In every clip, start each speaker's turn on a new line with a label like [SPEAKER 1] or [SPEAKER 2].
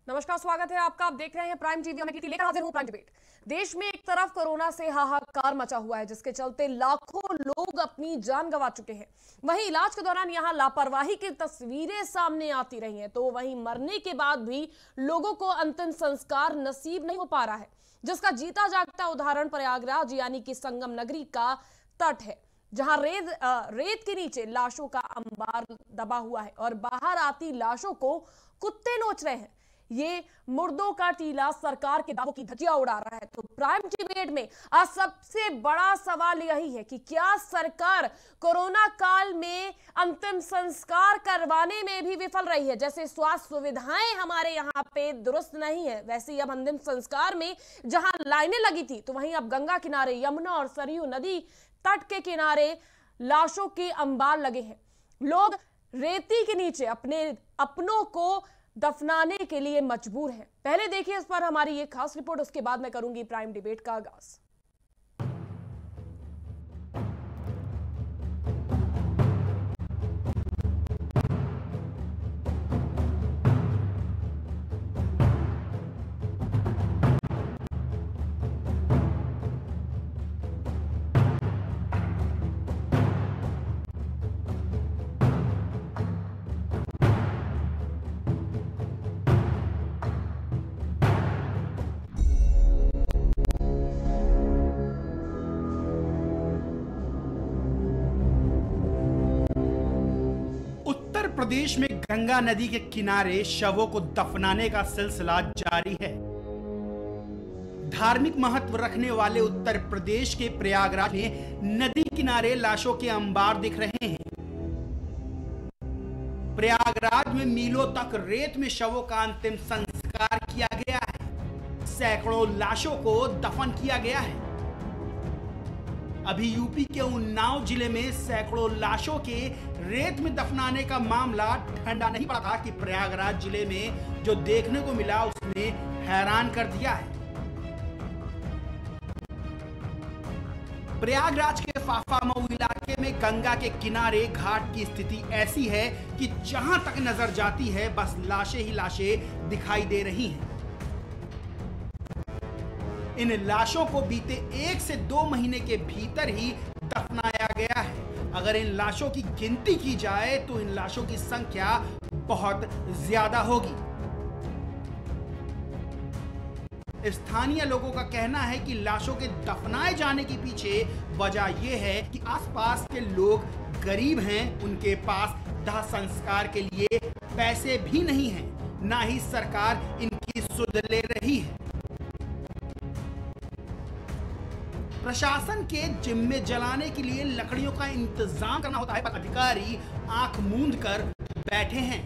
[SPEAKER 1] नमस्कार, स्वागत है आपका। आप देख रहे हैं प्राइम टीवी। मैं लेकर हाजिर हूं प्राइम डिबेट। देश में एक तरफ कोरोना से हाहाकार मचा हुआ है, जिसके चलते लाखों लोग अपनी जान गंवा चुके हैं। वहीं इलाज के दौरान यहां लापरवाही की तस्वीरें सामने आती रही हैं, तो वहीं मरने के बाद भी लोगों को अंतिम संस्कार नसीब नहीं हो पा रहा है, जिसका जीता जागता उदाहरण प्रयागराज यानी कि संगम नगरी का तट है, जहां रेत के नीचे लाशों का अंबार दबा हुआ है और बाहर आती लाशों को कुत्ते नोच रहे हैं। ये मुर्दों का टीला सरकार के दावों की धज्जियां उड़ा रहा है। तो प्राइम डिबेट में आज सबसे बड़ा सवाल यही है कि क्या सरकार कोरोना काल में अंतिम संस्कार करवाने में भी विफल रही है? जैसे स्वास्थ्य सुविधाएं हमारे यहाँ पे दुरुस्त नहीं है, वैसे ही अब अंतिम संस्कार में जहां लाइनें लगी थी, तो वहीं अब गंगा किनारे, यमुना और सरयू नदी तट के किनारे लाशों के अंबार लगे हैं। लोग रेती के नीचे अपने अपनों को दफनाने के लिए मजबूर हैं। पहले देखिए इस पर हमारी ये खास रिपोर्ट, उसके बाद मैं करूंगी प्राइम डिबेट का आगाज।
[SPEAKER 2] प्रदेश में गंगा नदी के किनारे शवों को दफनाने का सिलसिला जारी है। धार्मिक महत्व रखने वाले उत्तर प्रदेश के प्रयागराज में नदी किनारे लाशों के अंबार दिख रहे हैं। प्रयागराज में मीलों तक रेत में शवों का अंतिम संस्कार किया गया है। सैकड़ों लाशों को दफन किया गया है। अभी यूपी के उन्नाव जिले में सैकड़ों लाशों के रेत में दफनाने का मामला ठंडा नहीं पड़ा था कि प्रयागराज जिले में जो देखने को मिला उसने हैरान कर दिया है। प्रयागराज के फाफामऊ इलाके में गंगा के किनारे घाट की स्थिति ऐसी है कि जहां तक नजर जाती है बस लाशें ही लाशें दिखाई दे रही हैं। इन लाशों को बीते 1 से 2 महीने के भीतर ही दफनाया गया है। अगर इन लाशों की गिनती की जाए तो इन लाशों की संख्या बहुत ज्यादा होगी। स्थानीय लोगों का कहना है कि लाशों के दफनाए जाने के पीछे वजह यह है कि आसपास के लोग गरीब हैं, उनके पास दाह संस्कार के लिए पैसे भी नहीं हैं, ना ही सरकार इनकी सुध ले रही है। प्रशासन के जिम्मे जलाने के लिए लकड़ियों का इंतजाम करना होता है, पर अधिकारी आंख मूंद कर बैठे हैं।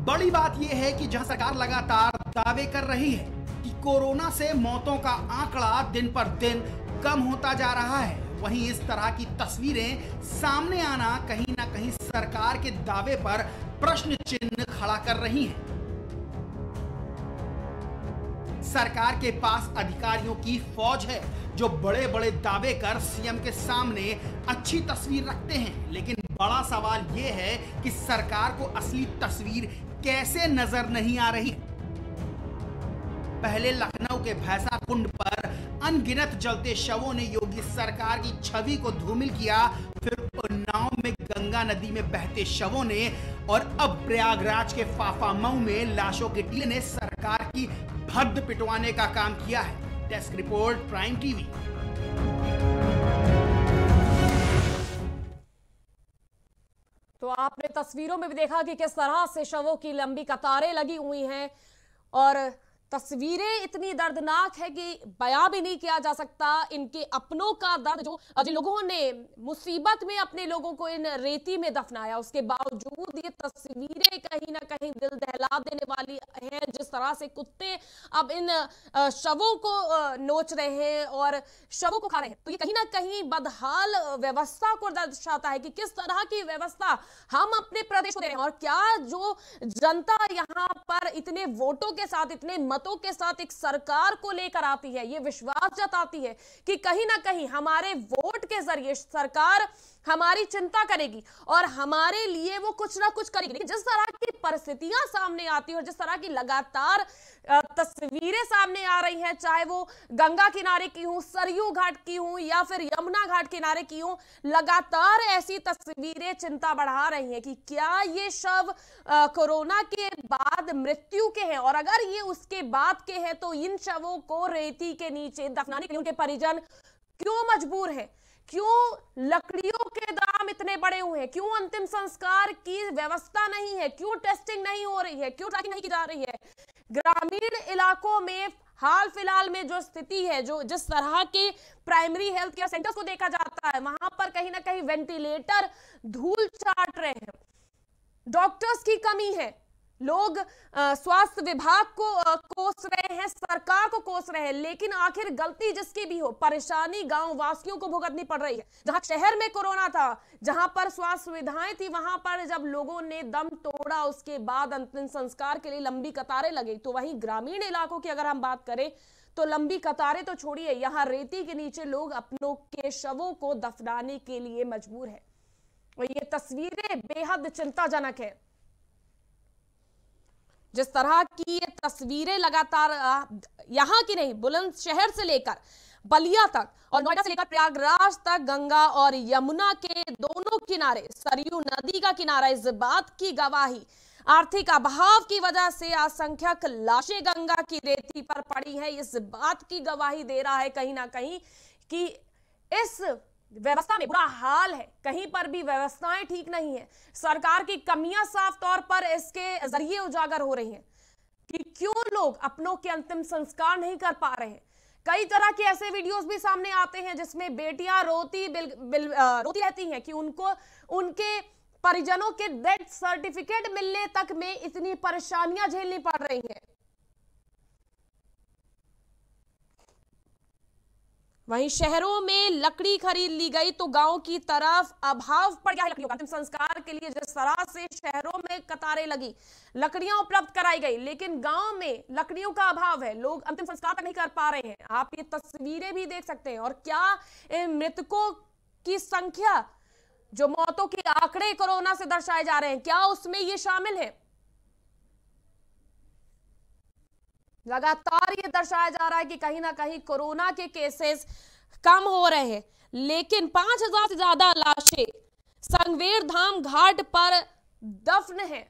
[SPEAKER 2] बड़ी बात यह है कि जहां सरकार लगातार दावे कर रही है कि कोरोना से मौतों का आंकड़ा दिन पर दिन कम होता जा रहा है, वहीं इस तरह की तस्वीरें सामने आना कहीं ना कहीं सरकार के दावे पर प्रश्न चिन्ह खड़ा कर रही है। सरकार के पास अधिकारियों की फौज है जो बड़े बड़े दावे कर सीएम के सामने अच्छी तस्वीर रखते हैं, लेकिन बड़ा सवाल यह है कि सरकार को असली तस्वीर कैसे नजर नहीं आ रही। पहले लखनऊ के भैंसा कुंड पर अनगिनत जलते शवों ने योगी सरकार की छवि को धूमिल किया, फिर उन्नाव में गंगा नदी में बहते शवों ने, और अब प्रयागराज के फाफामऊ में लाशों के टीले ने सरकार की हद पिटवाने का काम किया है। Desk report prime TV.
[SPEAKER 1] तो आपने तस्वीरों में भी देखा कि किस तरह से शवों की लंबी कतारें लगी हुई हैं और तस्वीरें इतनी दर्दनाक है कि बयां भी नहीं किया जा सकता। इनके अपनों का दर्द, जो जिन लोगों ने मुसीबत में अपने लोगों को इन रेती में दफनाया, उसके बावजूद ये तस्वीरें कहीं ना कहीं दिल दहला देने वाली हैं। जिस तरह से कुत्ते अब इन शवों को नोच रहे हैं और शवों को खा रहे हैं, तो ये कहीं ना कहीं बदहाल व्यवस्था को दर्शाता है कि किस तरह की व्यवस्था हम अपने प्रदेश को दे रहे हैं और क्या जो जनता यहाँ पर इतने वोटों के साथ, इतने बहुमतों के साथ एक सरकार को लेकर आती है, ये विश्वास जताती है कि कहीं ना कहीं हमारे वोट के जरिए सरकार हमारी चिंता करेगी और हमारे लिए वो कुछ ना कुछ करेगी। लेकिन जिस तरह की परिस्थितियां सामने आती है और जिस तरह की लगातार तस्वीरें सामने आ रही हैं, चाहे वो गंगा किनारे की हो, सरयू घाट की हो या फिर यमुना घाट किनारे की हो, लगातार ऐसी तस्वीरें चिंता बढ़ा रही हैं कि क्या ये शव कोरोना के बाद मृत्यु के हैं, और अगर ये उसके बाद के हैं तो इन शवों को रेती के नीचे दफनाने के लिए उनके परिजन क्यों मजबूर हैं? क्यों लकड़ियों के दाम इतने बढ़े हुए हैं? क्यों अंतिम संस्कार की व्यवस्था नहीं है? क्यों टेस्टिंग नहीं हो रही है? क्यों ट्रैकिंग नहीं की जा रही है? ग्रामीण इलाकों में हाल फिलहाल में जो स्थिति है, जो जिस तरह के प्राइमरी हेल्थ केयर सेंटर्स को देखा जाता है, वहां पर कहीं ना कहीं वेंटिलेटर धूल चाट रहे हैं, डॉक्टर्स की कमी है, लोग स्वास्थ्य विभाग को कोस रहे हैं, सरकार को कोस रहे हैं, लेकिन आखिर गलती जिसकी भी हो, परेशानी गांव वासियों को भुगतनी पड़ रही है। जहां शहर में कोरोना था, जहां पर स्वास्थ्य सुविधाएं थी, वहां पर जब लोगों ने दम तोड़ा उसके बाद अंतिम संस्कार के लिए लंबी कतारें लगी, तो वहीं ग्रामीण इलाकों की अगर हम बात करें तो लंबी कतारें तो छोड़िए, यहां रेती के नीचे लोग अपनों के शवों को दफनाने के लिए मजबूर है। और ये तस्वीरें बेहद चिंताजनक है। जिस तरह की ये तस्वीरें लगातार यहां की नहीं, बुलंदशहर से लेकर बलिया तक और नोएडा से लेकर प्रयागराज तक गंगा और यमुना के दोनों किनारे सरयू नदी का किनारा इस बात की गवाही, आर्थिक अभाव की वजह से असंख्यक लाशें गंगा की रेती पर पड़ी है, इस बात की गवाही दे रहा है कहीं ना कहीं कि इस व्यवस्था में बुरा हाल है, कहीं पर भी व्यवस्थाएं ठीक नहीं है। सरकार की कमियां साफ तौर पर इसके जरिए उजागर हो रही हैं कि क्यों लोग अपनों के अंतिम संस्कार नहीं कर पा रहे हैं। कई तरह के ऐसे वीडियोस भी सामने आते हैं जिसमें बेटियां रोती रहती हैं कि उनको उनके परिजनों के डेथ सर्टिफिकेट मिलने तक में इतनी परेशानियां झेलनी पड़ रही हैं। वहीं शहरों में लकड़ी खरीद ली गई तो गांव की तरफ अभाव पड़ गया है लकड़ियों का। अंतिम संस्कार के लिए जिस तरह से शहरों में कतारें लगी, लकड़ियां उपलब्ध कराई गई, लेकिन गांव में लकड़ियों का अभाव है, लोग अंतिम संस्कार तक नहीं कर पा रहे हैं। आप ये तस्वीरें भी देख सकते हैं। और क्या इन मृतकों की संख्या, जो मौतों के आंकड़े कोरोना से दर्शाए जा रहे हैं, क्या उसमें ये शामिल है? लगातार ये दर्शाया जा रहा है कि कहीं ना कहीं कोरोना के केसेस कम हो रहे हैं, लेकिन 5000 से ज्यादा लाशें संगवेर धाम घाट पर दफन है।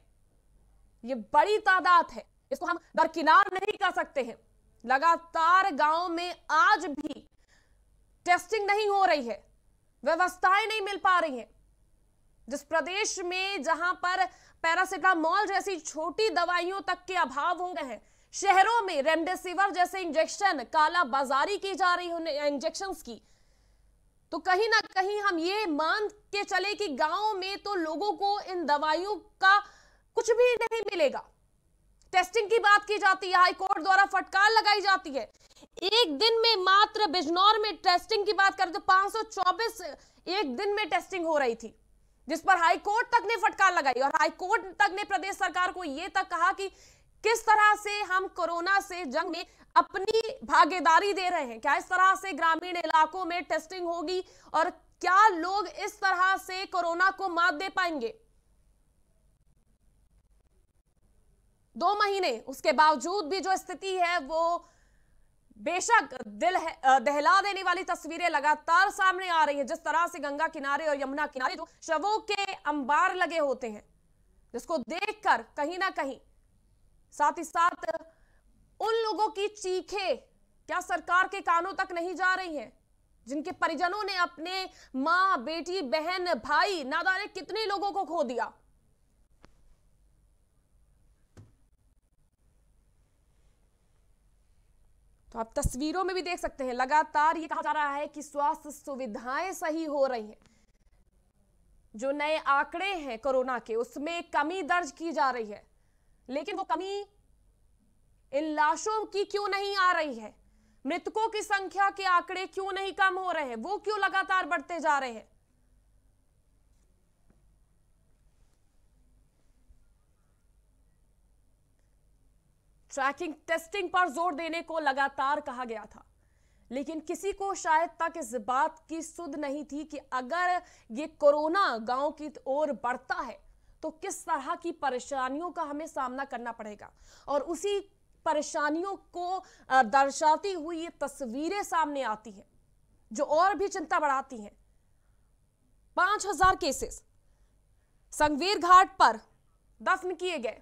[SPEAKER 1] ये बड़ी तादाद है, इसको हम दरकिनार नहीं कर सकते हैं। लगातार गांव में आज भी टेस्टिंग नहीं हो रही है, व्यवस्थाएं नहीं मिल पा रही हैं। जिस प्रदेश में जहां पर पैरासिटामोल जैसी छोटी दवाइयों तक के अभाव हो गए हैं, शहरों में रेमडेसिविर जैसे इंजेक्शन काला बाजारी की जा रही है इंजेक्शंस की, तो कहीं ना कहीं हम ये मान के चले कि गांव में तो लोगों को इन दवाइयों का कुछ भी नहीं मिलेगा। टेस्टिंग की बात की जाती है, हाईकोर्ट द्वारा फटकार लगाई जाती है। एक दिन में मात्र बिजनौर में टेस्टिंग की बात करें तो 524 एक दिन में टेस्टिंग हो रही थी, जिस पर हाईकोर्ट तक ने फटकार लगाई और हाईकोर्ट तक ने प्रदेश सरकार को यह तक कहा कि किस तरह से हम कोरोना से जंग में अपनी भागीदारी दे रहे हैं, क्या इस तरह से ग्रामीण इलाकों में टेस्टिंग होगी और क्या लोग इस तरह से कोरोना को मात दे पाएंगे। 2 महीने उसके बावजूद भी जो स्थिति है वो बेशक दिल दहला देने वाली तस्वीरें लगातार सामने आ रही है। जिस तरह से गंगा किनारे और यमुना किनारे जो शवों के अंबार लगे होते हैं, जिसको देखकर कहीं ना कहीं साथ ही साथ उन लोगों की चीखें क्या सरकार के कानों तक नहीं जा रही हैं, जिनके परिजनों ने अपने मां, बेटी, बहन, भाई, ना जाने कितने लोगों को खो दिया। तो आप तस्वीरों में भी देख सकते हैं, लगातार ये कहा जा रहा है कि स्वास्थ्य सुविधाएं सही हो रही हैं। जो नए आंकड़े हैं कोरोना के, उसमें कमी दर्ज की जा रही है, लेकिन वो कमी इन लाशों की क्यों नहीं आ रही है? मृतकों की संख्या के आंकड़े क्यों नहीं कम हो रहे हैं? वो क्यों लगातार बढ़ते जा रहे हैं? ट्रैकिंग टेस्टिंग पर जोर देने को लगातार कहा गया था, लेकिन किसी को शायद तक इस बात की सुध नहीं थी कि अगर ये कोरोना गांव की ओर बढ़ता है तो किस तरह की परेशानियों का हमें सामना करना पड़ेगा। और उसी परेशानियों को दर्शाती हुई ये तस्वीरें सामने आती हैं जो और भी चिंता बढ़ाती हैं। 5000 केसेस संगवीर घाट पर दफन किए गए।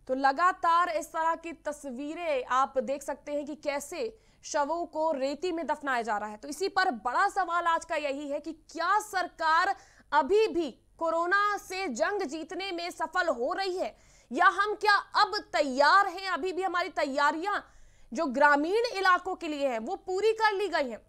[SPEAKER 1] तो लगातार इस तरह की तस्वीरें आप देख सकते हैं कि कैसे शवों को रेती में दफनाया जा रहा है। तो इसी पर बड़ा सवाल आज का यही है कि क्या सरकार अभी भी कोरोना से जंग जीतने में सफल हो रही है, या हम क्या अब तैयार हैं? अभी भी हमारी तैयारियां जो ग्रामीण इलाकों के लिए है वो पूरी कर ली गई हैं।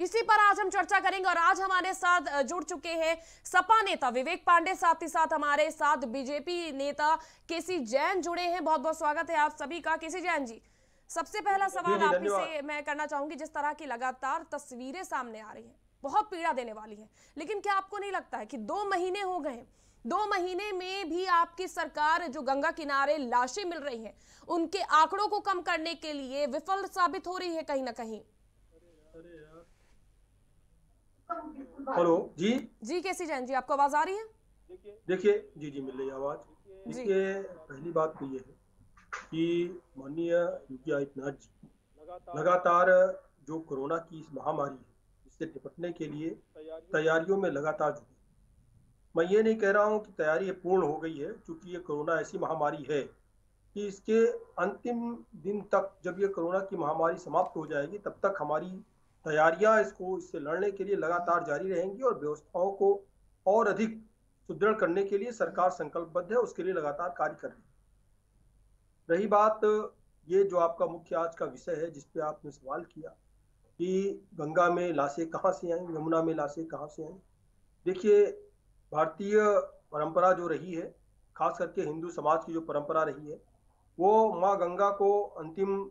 [SPEAKER 1] इसी पर आज हम चर्चा करेंगे और आज हमारे साथ जुड़ चुके हैं सपा नेता विवेक पांडे, साथ ही साथ हमारे साथ बीजेपी नेता केसी जैन जुड़े हैं। बहुत बहुत स्वागत है आप सभी का। केसी जैन जी, सबसे पहला सवाल आप ही से मैं करना चाहूंगी। जिस तरह की लगातार तस्वीरें सामने आ रही हैं बहुत पीड़ा देने वाली है, लेकिन क्या आपको नहीं लगता है कि 2 महीने हो गए हैं, 2 महीने में भी आपकी सरकार जो गंगा किनारे लाशें मिल रही हैं उनके आंकड़ों को कम करने के लिए विफल साबित हो रही है कहीं ना कहीं?
[SPEAKER 3] हेलो जी
[SPEAKER 1] केसी जैन जी, आपको आवाज आ रही है?
[SPEAKER 3] देखिए जी मिल रही है आवाज। इसके पहली बात तो ये है कि माननीय योगी आदित्यनाथ जी लगातार जो कोरोना की इस महामारी है इससे निपटने के लिए तैयारियों में लगातार जुटे। मैं ये नहीं कह रहा हूँ कि तैयारी पूर्ण हो गई है, क्योंकि ये कोरोना ऐसी महामारी है कि इसके अंतिम दिन तक जब ये कोरोना की महामारी समाप्त हो जाएगी तब तक हमारी तैयारियां इससे लड़ने के लिए लगातार जारी रहेंगी और व्यवस्थाओं को और अधिक सुदृढ़ करने के लिए सरकार संकल्पबद्ध है, उसके लिए लगातार कार्य कर रही है। रही बात ये जो आपका मुख्य आज का विषय है जिस पे आपने सवाल किया कि गंगा में लाशें कहाँ से आई, यमुना में लाशें कहाँ से आई। देखिए, भारतीय परंपरा जो रही है, खास करके हिंदू समाज की जो परंपरा रही है, वो माँ गंगा को अंतिम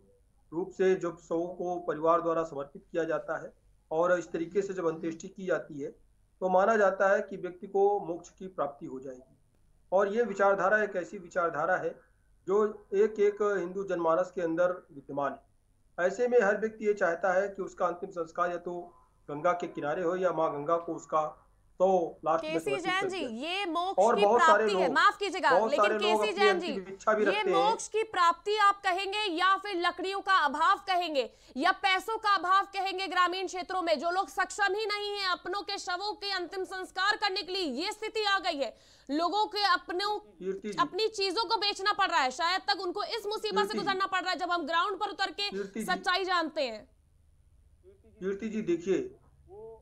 [SPEAKER 3] रूप से जब शवों को परिवार द्वारा समर्पित किया जाता है और इस तरीके से जब अंत्येष्टि की जाती है तो माना जाता है कि व्यक्ति को मोक्ष की प्राप्ति हो जाएगी। और ये विचारधारा एक ऐसी विचारधारा है जो एक हिंदू जनमानस के अंदर विद्यमान है। ऐसे में हर व्यक्ति ये चाहता है कि उसका अंतिम संस्कार या तो गंगा के किनारे हो या माँ गंगा को उसका तो
[SPEAKER 1] केसी जैन जी, ये मोक्ष की प्राप्ति है, माफ कीजिएगा, लेकिन केसी जैन जी, ये मोक्ष की प्राप्ति आप कहेंगे या फिर लकड़ियों का अभाव कहेंगे या पैसों का अभाव कहेंगे? ग्रामीण क्षेत्रों में जो लोग सक्षम ही नहीं है अपनों के शवों के अंतिम संस्कार करने के लिए, ये स्थिति आ गई है। लोगों के अपनी चीजों को बेचना पड़ रहा है, शायद तक उनको इस मुसीबत से गुजरना पड़ रहा है जब हम ग्राउंड पर उतर के सच्चाई जानते हैं।
[SPEAKER 3] कीर्ति जी, देखिए,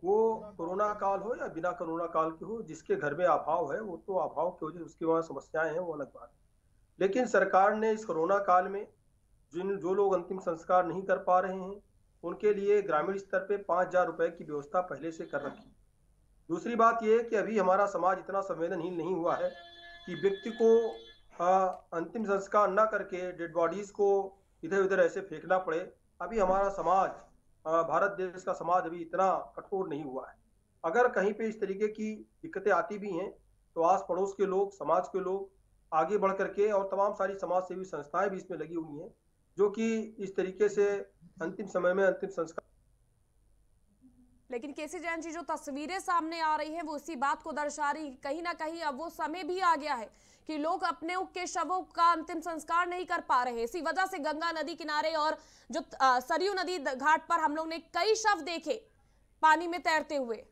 [SPEAKER 3] वो कोरोना काल हो या बिना कोरोना काल के हो, जिसके घर में अभाव है वो तो अभाव की वजह से उसकी वहां समस्याएं हैं, वो अलग बात है। लेकिन सरकार ने इस कोरोना काल में जो लोग अंतिम संस्कार नहीं कर पा रहे हैं उनके लिए ग्रामीण स्तर पे 5000 रुपए की व्यवस्था पहले से कर रखी। दूसरी बात यह है कि अभी हमारा समाज इतना संवेदनहीन नहीं हुआ है कि व्यक्ति को अंतिम संस्कार न करके डेड बॉडीज को इधर उधर ऐसे फेंकना पड़े। अभी हमारा समाज, भारत देश का समाज अभी इतना कठोर नहीं हुआ है। अगर कहीं पे इस तरीके की दिक्कतें आती भी हैं तो आस पड़ोस के लोग, समाज के लोग आगे बढ़ करके और तमाम सारी समाज सेवी संस्थाएं भी इसमें लगी हुई हैं जो कि इस तरीके से अंतिम समय में अंतिम संस्कार।
[SPEAKER 1] लेकिन केसी जैन जी, जो तस्वीरें सामने आ रही हैं वो इसी बात को दर्शा रही है कहीं ना कहीं अब वो समय भी आ गया है कि लोग अपने के शवों का अंतिम संस्कार नहीं कर पा रहे। इसी वजह से गंगा नदी किनारे और जो सरयू नदी घाट पर हम लोग ने कई शव देखे पानी में तैरते हुए।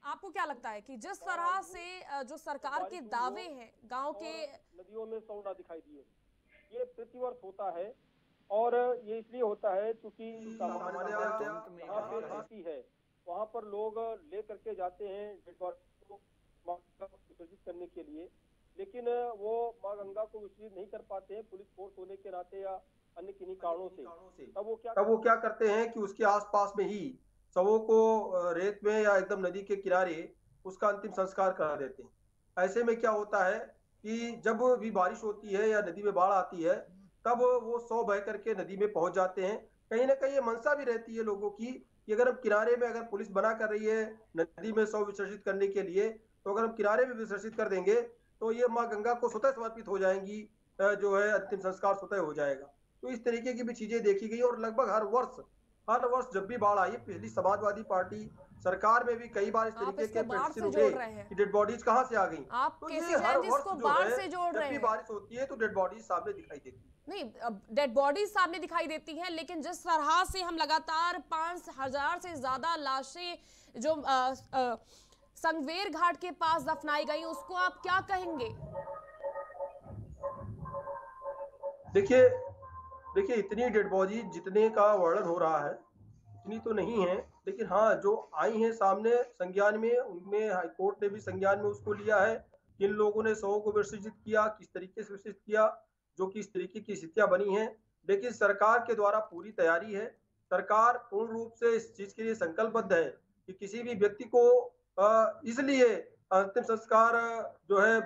[SPEAKER 1] आपको क्या लगता है कि जिस तरह से जो सरकार के दावे हैं गांव के
[SPEAKER 4] नदियों में शव ना दिखाई दिए, ये प्रतिवर्ष होता है और ये इसलिए होता है क्योंकि नदी है वहाँ पर लोग ले करके जाते हैं डेड बॉडी को विसर्जित करने के लिए, लेकिन वो माँ गंगा को विसर्जित नहीं कर पाते हैं पुलिस फोर्स होने के नाते या अन्य किन्हीं कारणों से। तब वो क्या करते हैं कि उसके आसपास में ही शवों को रेत में या एकदम नदी के किनारे उसका अंतिम संस्कार करा देते हैं। ऐसे में क्या होता है कि जब भी बारिश होती है या नदी में बाढ़ आती है तब वो शव बह करके नदी में पहुंच जाते हैं
[SPEAKER 3] कहीं ना कहीं ये मंशा भी रहती है लोगों की कि अगर हम किनारे में, अगर पुलिस मना कर रही है नदी में शव विसर्जित करने के लिए, तो अगर हम किनारे में विसर्जित कर देंगे तो ये माँ गंगा को स्वतः समर्पित हो जाएंगी, जो है अंतिम संस्कार स्वतः हो जाएगा। तो इस तरीके की भी चीजें देखी गई और लगभग हर वर्ष जब भी बाढ़ आई, पिछली समाजवादी पार्टी सरकार में भी कई बार इस तरीके के प्रश्न उठे कि डेड बॉडीज कहाँ से आ गई।
[SPEAKER 1] तो ये हर वर्ष जो है
[SPEAKER 3] जब भी बारिश होती है तो डेड बॉडीज सामने दिखाई देती है।
[SPEAKER 1] नहीं, डेड बॉडीज सामने दिखाई देती हैं, लेकिन जिस तरह से हम लगातार 5000 से ज्यादा लाशें जो संगवेर घाट के पास दफनाई गई, उसको आप क्या कहेंगे?
[SPEAKER 3] देखिए इतनी डेड बॉडी जितने का वर्णन हो रहा है इतनी तो नहीं है, लेकिन हाँ जो आई हैं सामने संज्ञान में, उनमें हाईकोर्ट ने भी संज्ञान में उसको लिया है। किन लोगों ने शवों को विसर्जित किया, किस तरीके से विसर्जित किया, जो कि इस तरीके की स्थितियां बनी हैं। लेकिन सरकार के द्वारा पूरी तैयारी है। सरकार पूर्ण रूप से इस चीज के लिए संकल्पबद्ध है कि किसी भी व्यक्ति को इसलिए अंतिम संस्कार जो है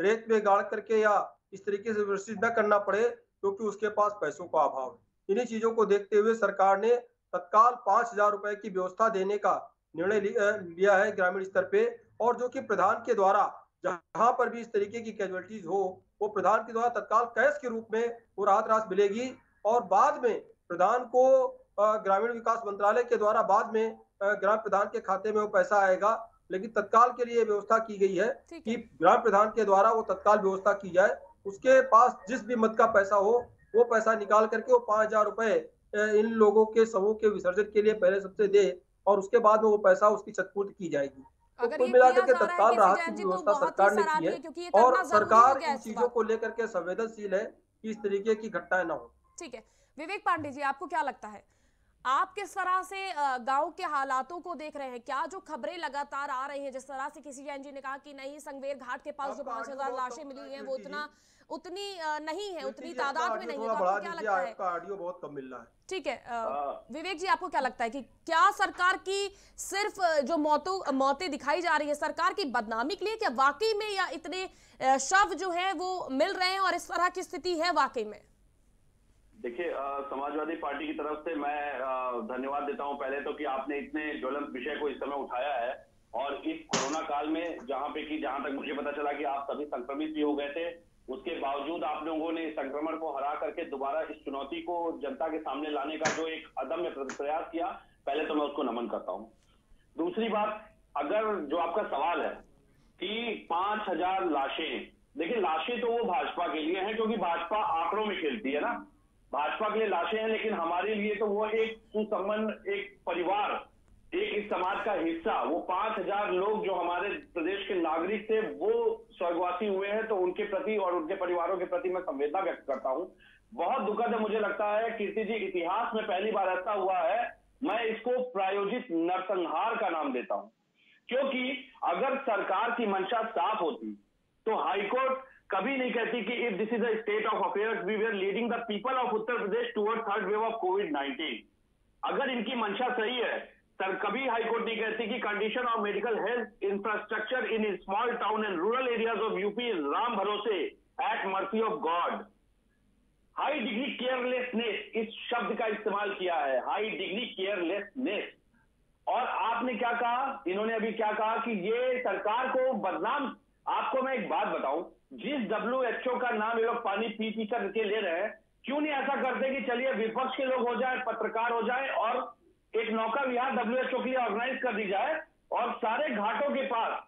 [SPEAKER 3] रेत में गाड़ करके या इस तरीके से विसर्जित न करना पड़े, क्योंकि उसके पास पैसों का अभाव है। इन्हीं चीजों को देखते हुए सरकार ने तत्काल 5000 रुपए की व्यवस्था देने का निर्णय लिया है ग्रामीण स्तर पे, और जो कि प्रधान के द्वारा जहां पर भी इस तरीके की कैजुअलिटीज हो, वो प्रधान के द्वारा तत्काल कैश के रूप में वो राहत राशि मिलेगी, और बाद में प्रधान को ग्रामीण विकास मंत्रालय के द्वारा बाद में ग्राम प्रधान के खाते में वो पैसा आएगा। लेकिन तत्काल के लिए व्यवस्था की गई है कि ग्राम प्रधान के द्वारा वो तत्काल व्यवस्था की जाए। उसके पास जिस भी मद का पैसा हो वो पैसा निकाल करके वो 5000 रुपए इन लोगों के शवों के विसर्जन के लिए पहले सबसे दे, और उसके बाद में वो पैसा उसकी छतपूर्ति की जाएगी। तो कुल मिलाकर के तत्काल राहत की व्यवस्था सरकार ने की है, और सरकार इन चीजों को लेकर के संवेदनशील है कि इस तरीके की घटनाएं न हो।
[SPEAKER 1] ठीक है, विवेक पांडे जी, आपको क्या लगता है, आप किस तरह से गांव के हालातों को देख रहे हैं? क्या जो खबरें लगातार आ रही हैं, जिस तरह से किसी जैन जी ने कहा कि नहीं, संगवेर घाट के पास जो 5000 लाशें मिली हैं वो उतनी नहीं है, उतनी तादाद में नहीं है, तो आपको क्या लगता है?
[SPEAKER 3] आपका ऑडियो बहुत कम मिल रहा है।
[SPEAKER 1] ठीक है, विवेक जी, आपको क्या लगता है कि क्या सरकार की सिर्फ जो मौतें दिखाई जा रही है सरकार की बदनामी के लिए, क्या वाकई में, या इतने शव जो है वो मिल रहे हैं और इस तरह की स्थिति है वाकई में?
[SPEAKER 5] देखिए, समाजवादी पार्टी की तरफ से मैं धन्यवाद देता हूं पहले तो कि आपने इतने ज्वलंत विषय को इस समय उठाया है, और इस कोरोना काल में जहां तक मुझे पता चला कि आप सभी संक्रमित भी हो गए थे, उसके बावजूद आप लोगों ने संक्रमण को हरा करके दोबारा इस चुनौती को जनता के सामने लाने का जो एक अदम्य प्रयास किया, पहले तो मैं उसको नमन करता हूं। दूसरी बात, अगर जो आपका सवाल है कि 5000 लाशें, देखिए लाशें तो वो भाजपा के लिए हैं क्योंकि भाजपा आंकड़ों में खेलती है ना, भाजपा के लिए लाशें हैं, लेकिन हमारे लिए तो वो एक सुसंबंध, एक परिवार, एक इस समाज का हिस्सा, वो 5000 लोग जो हमारे प्रदेश के नागरिक थे वो स्वर्गवासी हुए हैं, तो उनके प्रति और उनके परिवारों के प्रति मैं संवेदना व्यक्त करता हूं। बहुत दुखद है, मुझे लगता है कीर्ति जी, इतिहास में पहली बार ऐसा हुआ है, मैं इसको प्रायोजित नरसंहार का नाम देता हूं, क्योंकि अगर सरकार की मंशा साफ होती तो हाईकोर्ट कभी नहीं कहती कि if this is the state of affairs we were leading the people of Uttar Pradesh toward third wave of कोविड-19। अगर इनकी मंशा सही है, सर कभी हाईकोर्ट नहीं कहती कि condition of medical health infrastructure in small town and rural areas of UP is Ram भरोसे at mercy of God. High degree carelessness, इस शब्द का इस्तेमाल किया है, हाई डिग्री केयरलेसनेस। और आपने क्या कहा, इन्होंने अभी क्या कहा कि ये सरकार को बदनाम। आपको मैं एक बात बताऊं, जिस WHO का नाम ये लोग पानी पी करके ले रहे हैं, क्यों नहीं ऐसा करते कि चलिए विपक्ष के लोग हो जाए, पत्रकार हो जाए, और एक नौका विहार WHO के लिए ऑर्गेनाइज कर दी जाए, और सारे घाटों के पास,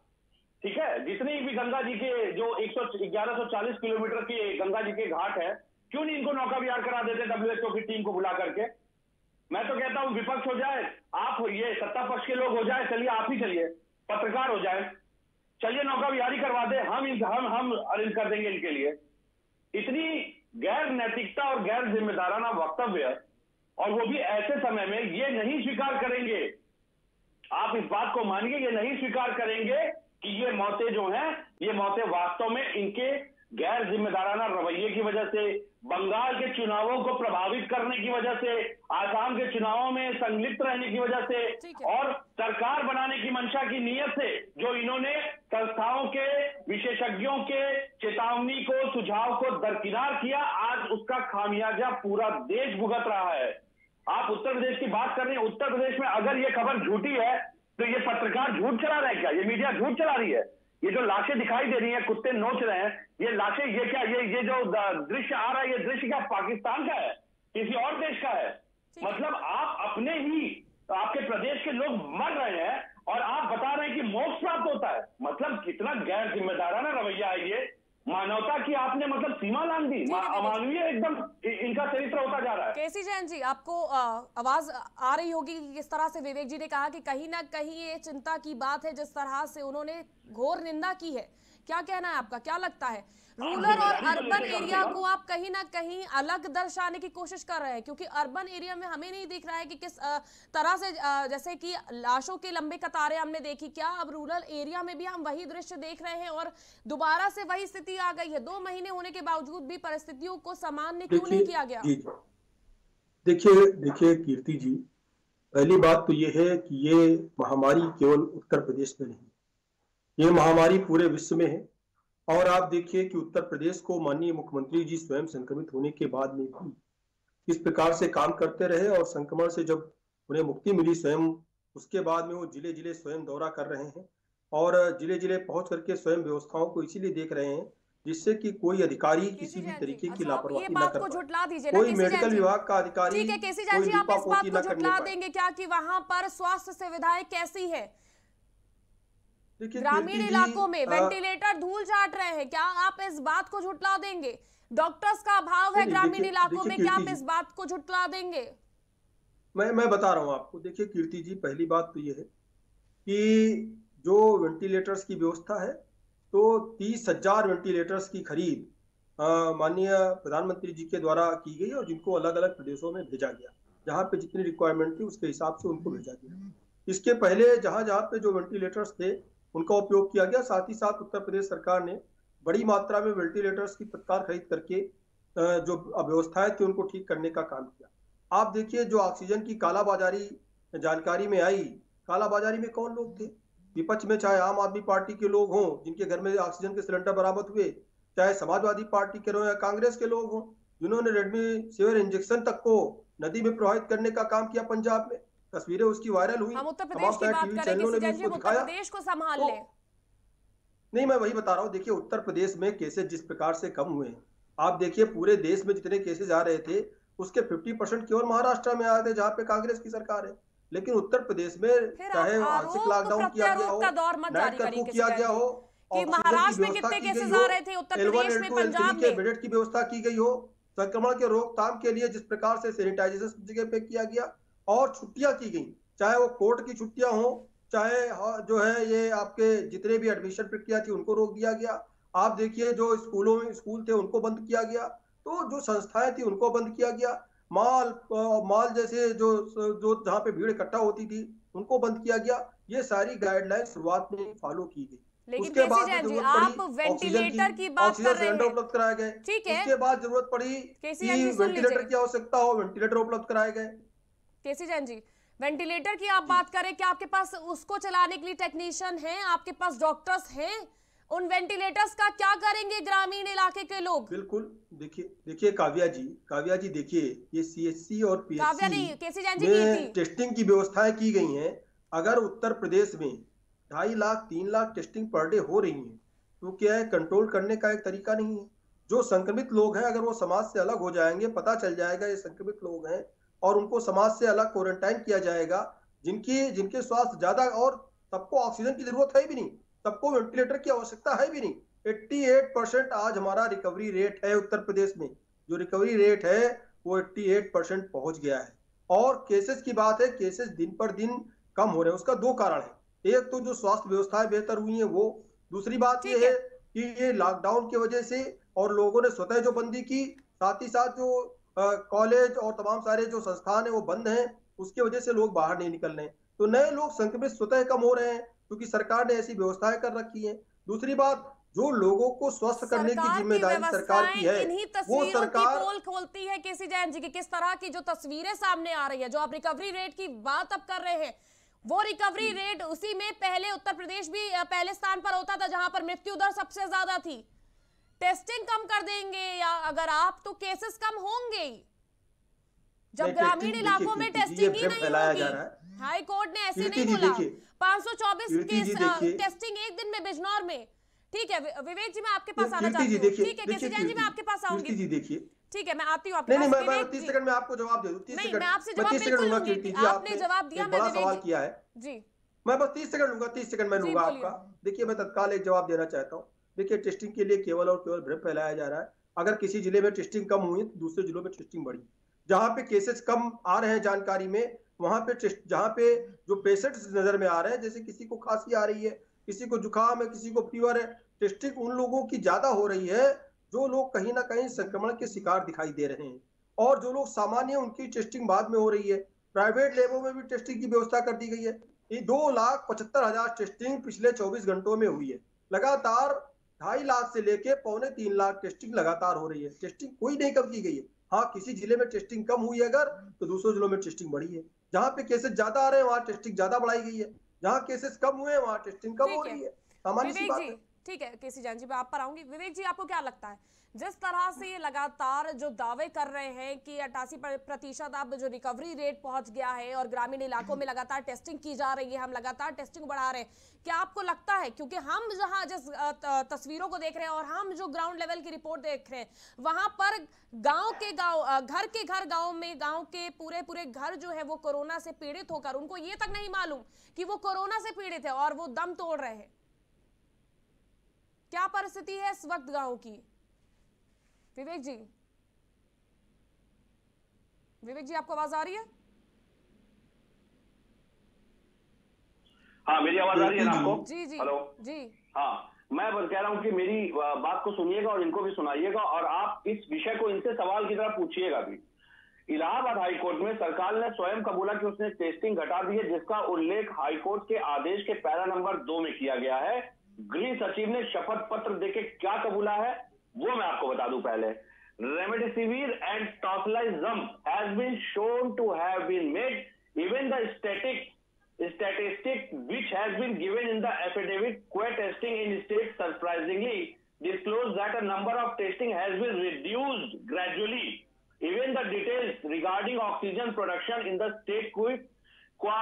[SPEAKER 5] ठीक है, जितनी भी गंगा जी के जो 1140 किलोमीटर के गंगा जी के घाट है, क्यों नहीं इनको नौका विहार करा देते WHO की टीम को बुला करके? मैं तो कहता हूं विपक्ष हो जाए, आप ये सत्ता पक्ष के लोग हो जाए, चलिए आप ही चलिए, पत्रकार हो जाए, चलिए नौका विहारी करवा दे, हम अरेंज कर देंगे इनके लिए। इतनी गैर नैतिकता और गैर जिम्मेदाराना वक्तव्य, और वो भी ऐसे समय में, ये नहीं स्वीकार करेंगे, आप इस बात को मानिए, ये नहीं स्वीकार करेंगे कि ये मौतें जो हैं, ये मौतें वास्तव में इनके गैर जिम्मेदाराना रवैये की वजह से, बंगाल के चुनावों को प्रभावित करने की वजह से, आसाम के चुनावों में संलिप्त रहने की वजह से, और सरकार बनाने की मंशा की नीयत से जो इन्होंने संस्थाओं के, विशेषज्ञों के चेतावनी को, सुझाव को दरकिनार किया, आज उसका खामियाजा पूरा देश भुगत रहा है। आप उत्तर प्रदेश की बात कर रहे हैं। उत्तर प्रदेश में अगर ये खबर झूठी है तो ये पत्रकार झूठ चला रहे हैं क्या? ये मीडिया झूठ चला रही है? ये जो लाशें दिखाई दे रही हैं, कुत्ते नोच रहे हैं, ये लाशें, ये क्या, ये जो दृश्य आ रहा है, ये दृश्य क्या पाकिस्तान का है, किसी और देश का है? मतलब आप अपने ही, आपके प्रदेश के लोग मर रहे हैं और आप बता रहे हैं कि मोक्ष प्राप्त होता है। मतलब कितना गैर जिम्मेदाराना रवैया है ये। मानवता की आपने मतलब सीमा लांघ दी, अमानवीय एकदम इनका चरित्र होता जा रहा है।
[SPEAKER 1] केसी जैन जी, आपको आवाज आ रही होगी कि किस तरह से विवेक जी ने कहा कि कहीं ना कहीं ये चिंता की बात है, जिस तरह से उन्होंने घोर निंदा की है। क्या कहना है आपका, क्या लगता है? रूरल और अर्बन एरिया को आप कहीं ना कहीं अलग दर्शाने की कोशिश कर रहे हैं, क्योंकि अर्बन एरिया में हमें नहीं दिख रहा है कि किस तरह से, जैसे कि लाशों के लंबे कतारें हमने देखी, क्या अब रूरल एरिया में भी हम वही दृश्य देख रहे हैं और दोबारा से वही स्थिति आ गई है? 2 महीने होने के बावजूद भी परिस्थितियों को सामान्य क्यों नहीं किया गया?
[SPEAKER 3] देखिए कीर्ति जी, पहली बात तो ये है कि ये महामारी केवल उत्तर प्रदेश में नहीं, ये महामारी पूरे विश्व में है। और आप देखिए कि उत्तर प्रदेश को माननीय मुख्यमंत्री जी स्वयं संक्रमित होने के बाद में भी इस प्रकार से काम करते रहे, और संक्रमण से जब उन्हें मुक्ति मिली स्वयं, उसके बाद में वो जिले जिले स्वयं दौरा कर रहे हैं और जिले जिले पहुंच करके स्वयं व्यवस्थाओं को इसीलिए देख रहे हैं जिससे कि कोई अधिकारी किसी भी तरीके की लापरवाही न कर पाए, कोई मेडिकल विभाग का अधिकारी,
[SPEAKER 1] ठीक है केसी जैन जी, आप इस बात को झुठला देंगे क्या कि वहां पर स्वास्थ्य सुविधाएं कैसी है? ग्रामीण इलाकों में वेंटिलेटर धूल चाट रहे हैं, क्या आप इस बात को झुठला देंगे? डॉक्टर्स का अभाव है ग्रामीण इलाकों में, क्या आप इस बात को झुठला देंगे?
[SPEAKER 3] मैं बता रहा हूं आपको। देखिए कीर्ति जी, पहली बात तो ये है कि जो वेंटिलेटर्स की व्यवस्था है, तो 30,000 वेंटिलेटर्स की खरीद माननीय प्रधानमंत्री जी के द्वारा की गई और जिनको अलग अलग प्रदेशों में भेजा गया, जहां पे जितनी रिक्वायरमेंट थी उसके हिसाब से उनको भेजा गया। इसके पहले जहां जहां पे जो वेंटिलेटर्स थे उनका उपयोग किया गया। साथ ही साथ उत्तर प्रदेश सरकार ने बड़ी मात्रा में वेंटिलेटर्स की तत्काल खरीद करके जो अव्यवस्थाएं थी उनको ठीक करने का काम किया। आप देखिए जो ऑक्सीजन की कालाबाजारी जानकारी में आई, कालाबाजारी में कौन लोग थे? विपक्ष में चाहे आम आदमी पार्टी के लोग हों जिनके घर में ऑक्सीजन के सिलेंडर बरामद हुए, चाहे समाजवादी पार्टी के लोग या कांग्रेस के लोग हों जिन्होंने रेमडेसिविर इंजेक्शन तक को नदी में प्रवाहित करने का काम किया। पंजाब में तस्वीरें उसकी वायरल हुई,
[SPEAKER 1] हम उत्तर प्रदेश की बात करेंगे, उत्तर प्रदेश को संभाल ले।
[SPEAKER 3] नहीं, मैं वही बता रहा हूँ। देखिए उत्तर प्रदेश में केसेस जिस प्रकार से कम हुए हैं, आप देखिए पूरे देश में जितने केसेस आ रहे थे उसके 50% केवल महाराष्ट्र में आए थे जहाँ पे कांग्रेस की सरकार है। लेकिन उत्तर प्रदेश में चाहे आंशिक लॉकडाउन किया गया हो, नाइट कर्फ्यू किया गया हो,
[SPEAKER 1] कि महाराष्ट्र में कितने केसेस आ रहे थे, उत्तर प्रदेश में, पंजाब में
[SPEAKER 3] बेड की व्यवस्था की गई हो, संक्रमण के रोकथाम के लिए जिस प्रकार से सैनिटाइजेशन जगह पे किया गया और छुट्टियां की गई, चाहे वो कोर्ट की छुट्टियां हो, चाहे जो है ये आपके जितने भी एडमिशन प्रक्रिया थी उनको रोक दिया गया। आप देखिए जो स्कूल थे उनको बंद किया गया, तो जो संस्थाएं थी उनको बंद किया गया, माल जैसे जो जहाँ पे भीड़ इकट्ठा होती थी उनको बंद किया गया। ये सारी गाइडलाइन शुरुआत में फॉलो की गई।
[SPEAKER 1] लेकिन केसी जी, आप वेंटिलेटर की बात कर रहे हैं,
[SPEAKER 3] उपलब्ध कराए गए,
[SPEAKER 1] ठीक है,
[SPEAKER 3] उसके बाद जरूरत पड़ी कि वेंटिलेटर की आवश्यकता हो, वेंटिलेटर उपलब्ध कराए गए।
[SPEAKER 1] केसी जैन जी, वेंटिलेटर की आप बात करें, क्या आपके पास उसको चलाने के लिए टेक्नीशियन हैं, आपके पास डॉक्टर्स हैं? उन वेंटिलेटर्स का क्या करेंगे ग्रामीण इलाके के लोग?
[SPEAKER 3] बिल्कुल, देखिए काव्या जी देखिए, ये सीएचसी और पीएचसी में टेस्टिंग की व्यवस्थाएं की गई हैं। अगर उत्तर प्रदेश में 2.5 lakh 3 lakh testing per day हो रही है तो क्या है, कंट्रोल करने का एक तरीका नहीं है। जो संक्रमित लोग हैं अगर वो समाज से अलग हो जाएंगे, पता चल जाएगा ये संक्रमित लोग हैं और उनको समाज से अलग क्वारंटाइन किया जाएगा, जिनके स्वास्थ्य ज्यादा, और सबको ऑक्सीजन की जरूरत है भी नहीं, सबको वेंटिलेटर की आवश्यकता है भी नहीं। 88% आज हमारा रिकवरी रेट है उत्तर प्रदेश में, जो रिकवरी रेट है वो 88% पहुंच गया है। और केसेस की बात है, केसेस दिन पर दिन कम हो रहे हैं। उसका 2 कारण है, एक तो जो स्वास्थ्य व्यवस्थाएं बेहतर हुई है वो, दूसरी बात ये है कि ये लॉकडाउन की वजह से और लोगों ने स्वतः जो बंदी की, साथ ही साथ जो कॉलेज और तमाम सारे जो संस्थान है वो बंद हैं, उसकी वजह से लोग बाहर नहीं निकल रहे हैं, तो नए लोग संक्रमित स्वतः कम हो रहे हैं क्योंकि सरकार ने ऐसी व्यवस्थाएं कर रखी है। दूसरी बात, जो लोगों को स्वस्थ करने की जिम्मेदारी सरकार की है, वो सरकार
[SPEAKER 1] पोल खोलती है। केसी जैन जी की किस तरह की जो तस्वीरें सामने आ रही है, जो आप रिकवरी रेट की बात अब कर रहे हैं, वो रिकवरी रेट उसी में पहले उत्तर प्रदेश भी पहले स्थान पर होता था जहां पर मृत्यु दर सबसे ज्यादा थी। टेस्टिंग कम कर देंगे या अगर आप, तो केसेस कम होंगे ही। जब ग्रामीण इलाकों में टेस्टिंग ही नहीं होगी। हाई कोर्ट ने ऐसे नहीं बोला। 524 केस टेस्टिंग एक दिन में बिजनौर में। ठीक है विवेक जी, मैं आपके पास आना चाहती हूँ। ठीक है केसी जैन जी, मैं आपके पास आऊंगी।
[SPEAKER 3] देखिए
[SPEAKER 1] ठीक है, मैं आती हूँ आपके पास।
[SPEAKER 3] मैं 30 सेकंड में आपको जवाब दे दूं। 30 सेकंड
[SPEAKER 1] मैं आपसे जवाब बिल्कुल लूंगी। आपने जवाब दिया, मैं
[SPEAKER 3] बड़ा सवाल किया है
[SPEAKER 1] जी,
[SPEAKER 3] मैं बस 30 सेकंड लूंगा। 30 सेकंड में लूंगा आपका। देखिए मैं तत्काल एक जवाब देना चाहता हूँ। देखिए टेस्टिंग के लिए केवल और केवल भ्रम फैलाया जा रहा है। अगर किसी जिले में टेस्टिंग कम हुई तो दूसरे जिलों में टेस्टिंग बढ़ी। जहां पे केसेस कम आ रहे हैं जानकारी में, वहां पे जहां पे जो पेशेंट्स नजर में आ रहे हैं, जैसे किसी को खांसी आ रही है, किसी को जुकाम है, किसी को फीवर है, टेस्टिंग उन लोगों की ज्यादा हो रही है जो लोग कहीं ना कहीं संक्रमण के शिकार दिखाई दे रहे हैं। और जो लोग सामान्य, उनकी टेस्टिंग बाद में हो रही है। प्राइवेट लैबों में भी टेस्टिंग की व्यवस्था कर दी गई है। 2,75,000 टेस्टिंग पिछले 24 घंटों में हुई है। लगातार 2.5 लाख से लेके 2.25 लाख टेस्टिंग लगातार हो रही है। टेस्टिंग कोई नहीं कम की गई है। हाँ, किसी जिले में टेस्टिंग कम हुई है अगर, तो दूसरे जिलों में टेस्टिंग बढ़ी है। जहाँ पे केसेस ज्यादा आ रहे हैं वहाँ टेस्टिंग ज्यादा बढ़ाई गई है। जहाँ केसेस कम हुए हैं वहाँ टेस्टिंग कम हो रही है। सामान्य सी बात है।
[SPEAKER 1] ठीक है केसी जैन जी, मैं आप पर आऊंगी। विवेक जी, आपको क्या लगता है जिस तरह से ये लगातार जो दावे कर रहे हैं कि 88% अब जो रिकवरी रेट पहुंच गया है और ग्रामीण इलाकों में लगातार टेस्टिंग की जा रही है, हम लगातार टेस्टिंग बढ़ा रहे हैं, क्या आपको लगता है, क्योंकि हम जहां जिस तस्वीरों को देख रहे हैं और हम जो ग्राउंड लेवल की रिपोर्ट देख रहे हैं, वहां पर गांव के घर के घर गांव में गांव के पूरे घर जो है वो कोरोना से पीड़ित होकर उनको ये तक नहीं मालूम कि वो कोरोना से पीड़ित है और वो दम तोड़ रहे हैं। क्या परिस्थिति है इस वक्त गांव की? विवेक जी आपको आवाज आ रही है?
[SPEAKER 5] हाँ, मेरी आवाज आ रही है ना आपको?
[SPEAKER 1] जी
[SPEAKER 5] हेलो
[SPEAKER 1] जी।
[SPEAKER 5] हाँ, मैं बस कह रहा हूँ कि मेरी बात को सुनिएगा और इनको भी सुनाइएगा और आप इस विषय को इनसे सवाल की तरह पूछिएगा भी। इलाहाबाद हाईकोर्ट में सरकार ने स्वयं कबूला कि उसने टेस्टिंग घटा दी है, जिसका उल्लेख हाईकोर्ट के आदेश के पैरा नंबर 2 में किया गया है। गृह सचिव ने शपथ पत्र देके क्या कबूला है वो मैं आपको बता दूं। पहले remdesivir and tocilizumab has been shown to have been made even the statistic which has been given in the affidavit queer testing in state surprisingly disclosed that a number of testing has been reduced gradually. Even the details regarding oxygen production in the state qua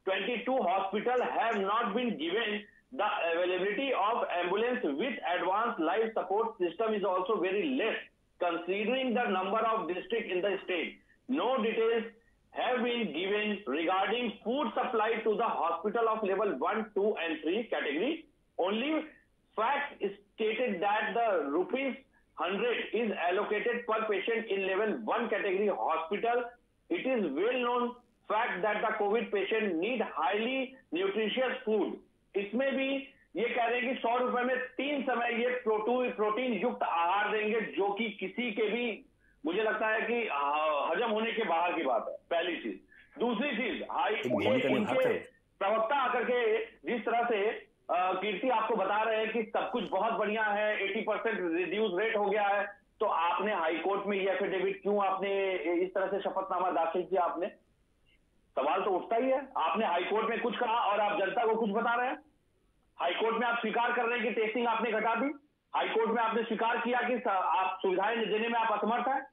[SPEAKER 5] 22 hospital have not been given. The availability of ambulance with advanced life support system is also very less considering the number of districts in the state. No details have been given regarding food supply to the hospital of level 1, 2 and 3 category. Only fact is stated that the ₹100 is allocated per patient in level 1 category hospital. It is well known fact that the COVID patient need highly nutritious food. इसमें भी ये कह रहे हैं कि 100 रुपए में 3 समय ये प्रोटीन युक्त आहार देंगे, जो कि किसी के भी मुझे लगता है कि हजम होने के बाहर की बात है। पहली चीज। दूसरी चीज, इनके प्रवक्ता आकर के जिस तरह से कीर्ति आपको बता रहे हैं कि सब कुछ बहुत बढ़िया है, 80% रिड्यूस रेट हो गया है, तो आपने हाईकोर्ट में ये एफिडेविट क्यों आपने इस तरह से शपथनामा दाखिल किया? आपने सवाल तो उठता ही है। आपने हाईकोर्ट में कुछ कहा और आप जनता को कुछ बता रहे हैं। हाईकोर्ट में आप स्वीकार कर रहे हैं कि टेस्टिंग आपने घटा दी। हाईकोर्ट में आपने स्वीकार किया कि आप सुविधाएं देने में आप असमर्थ हैं,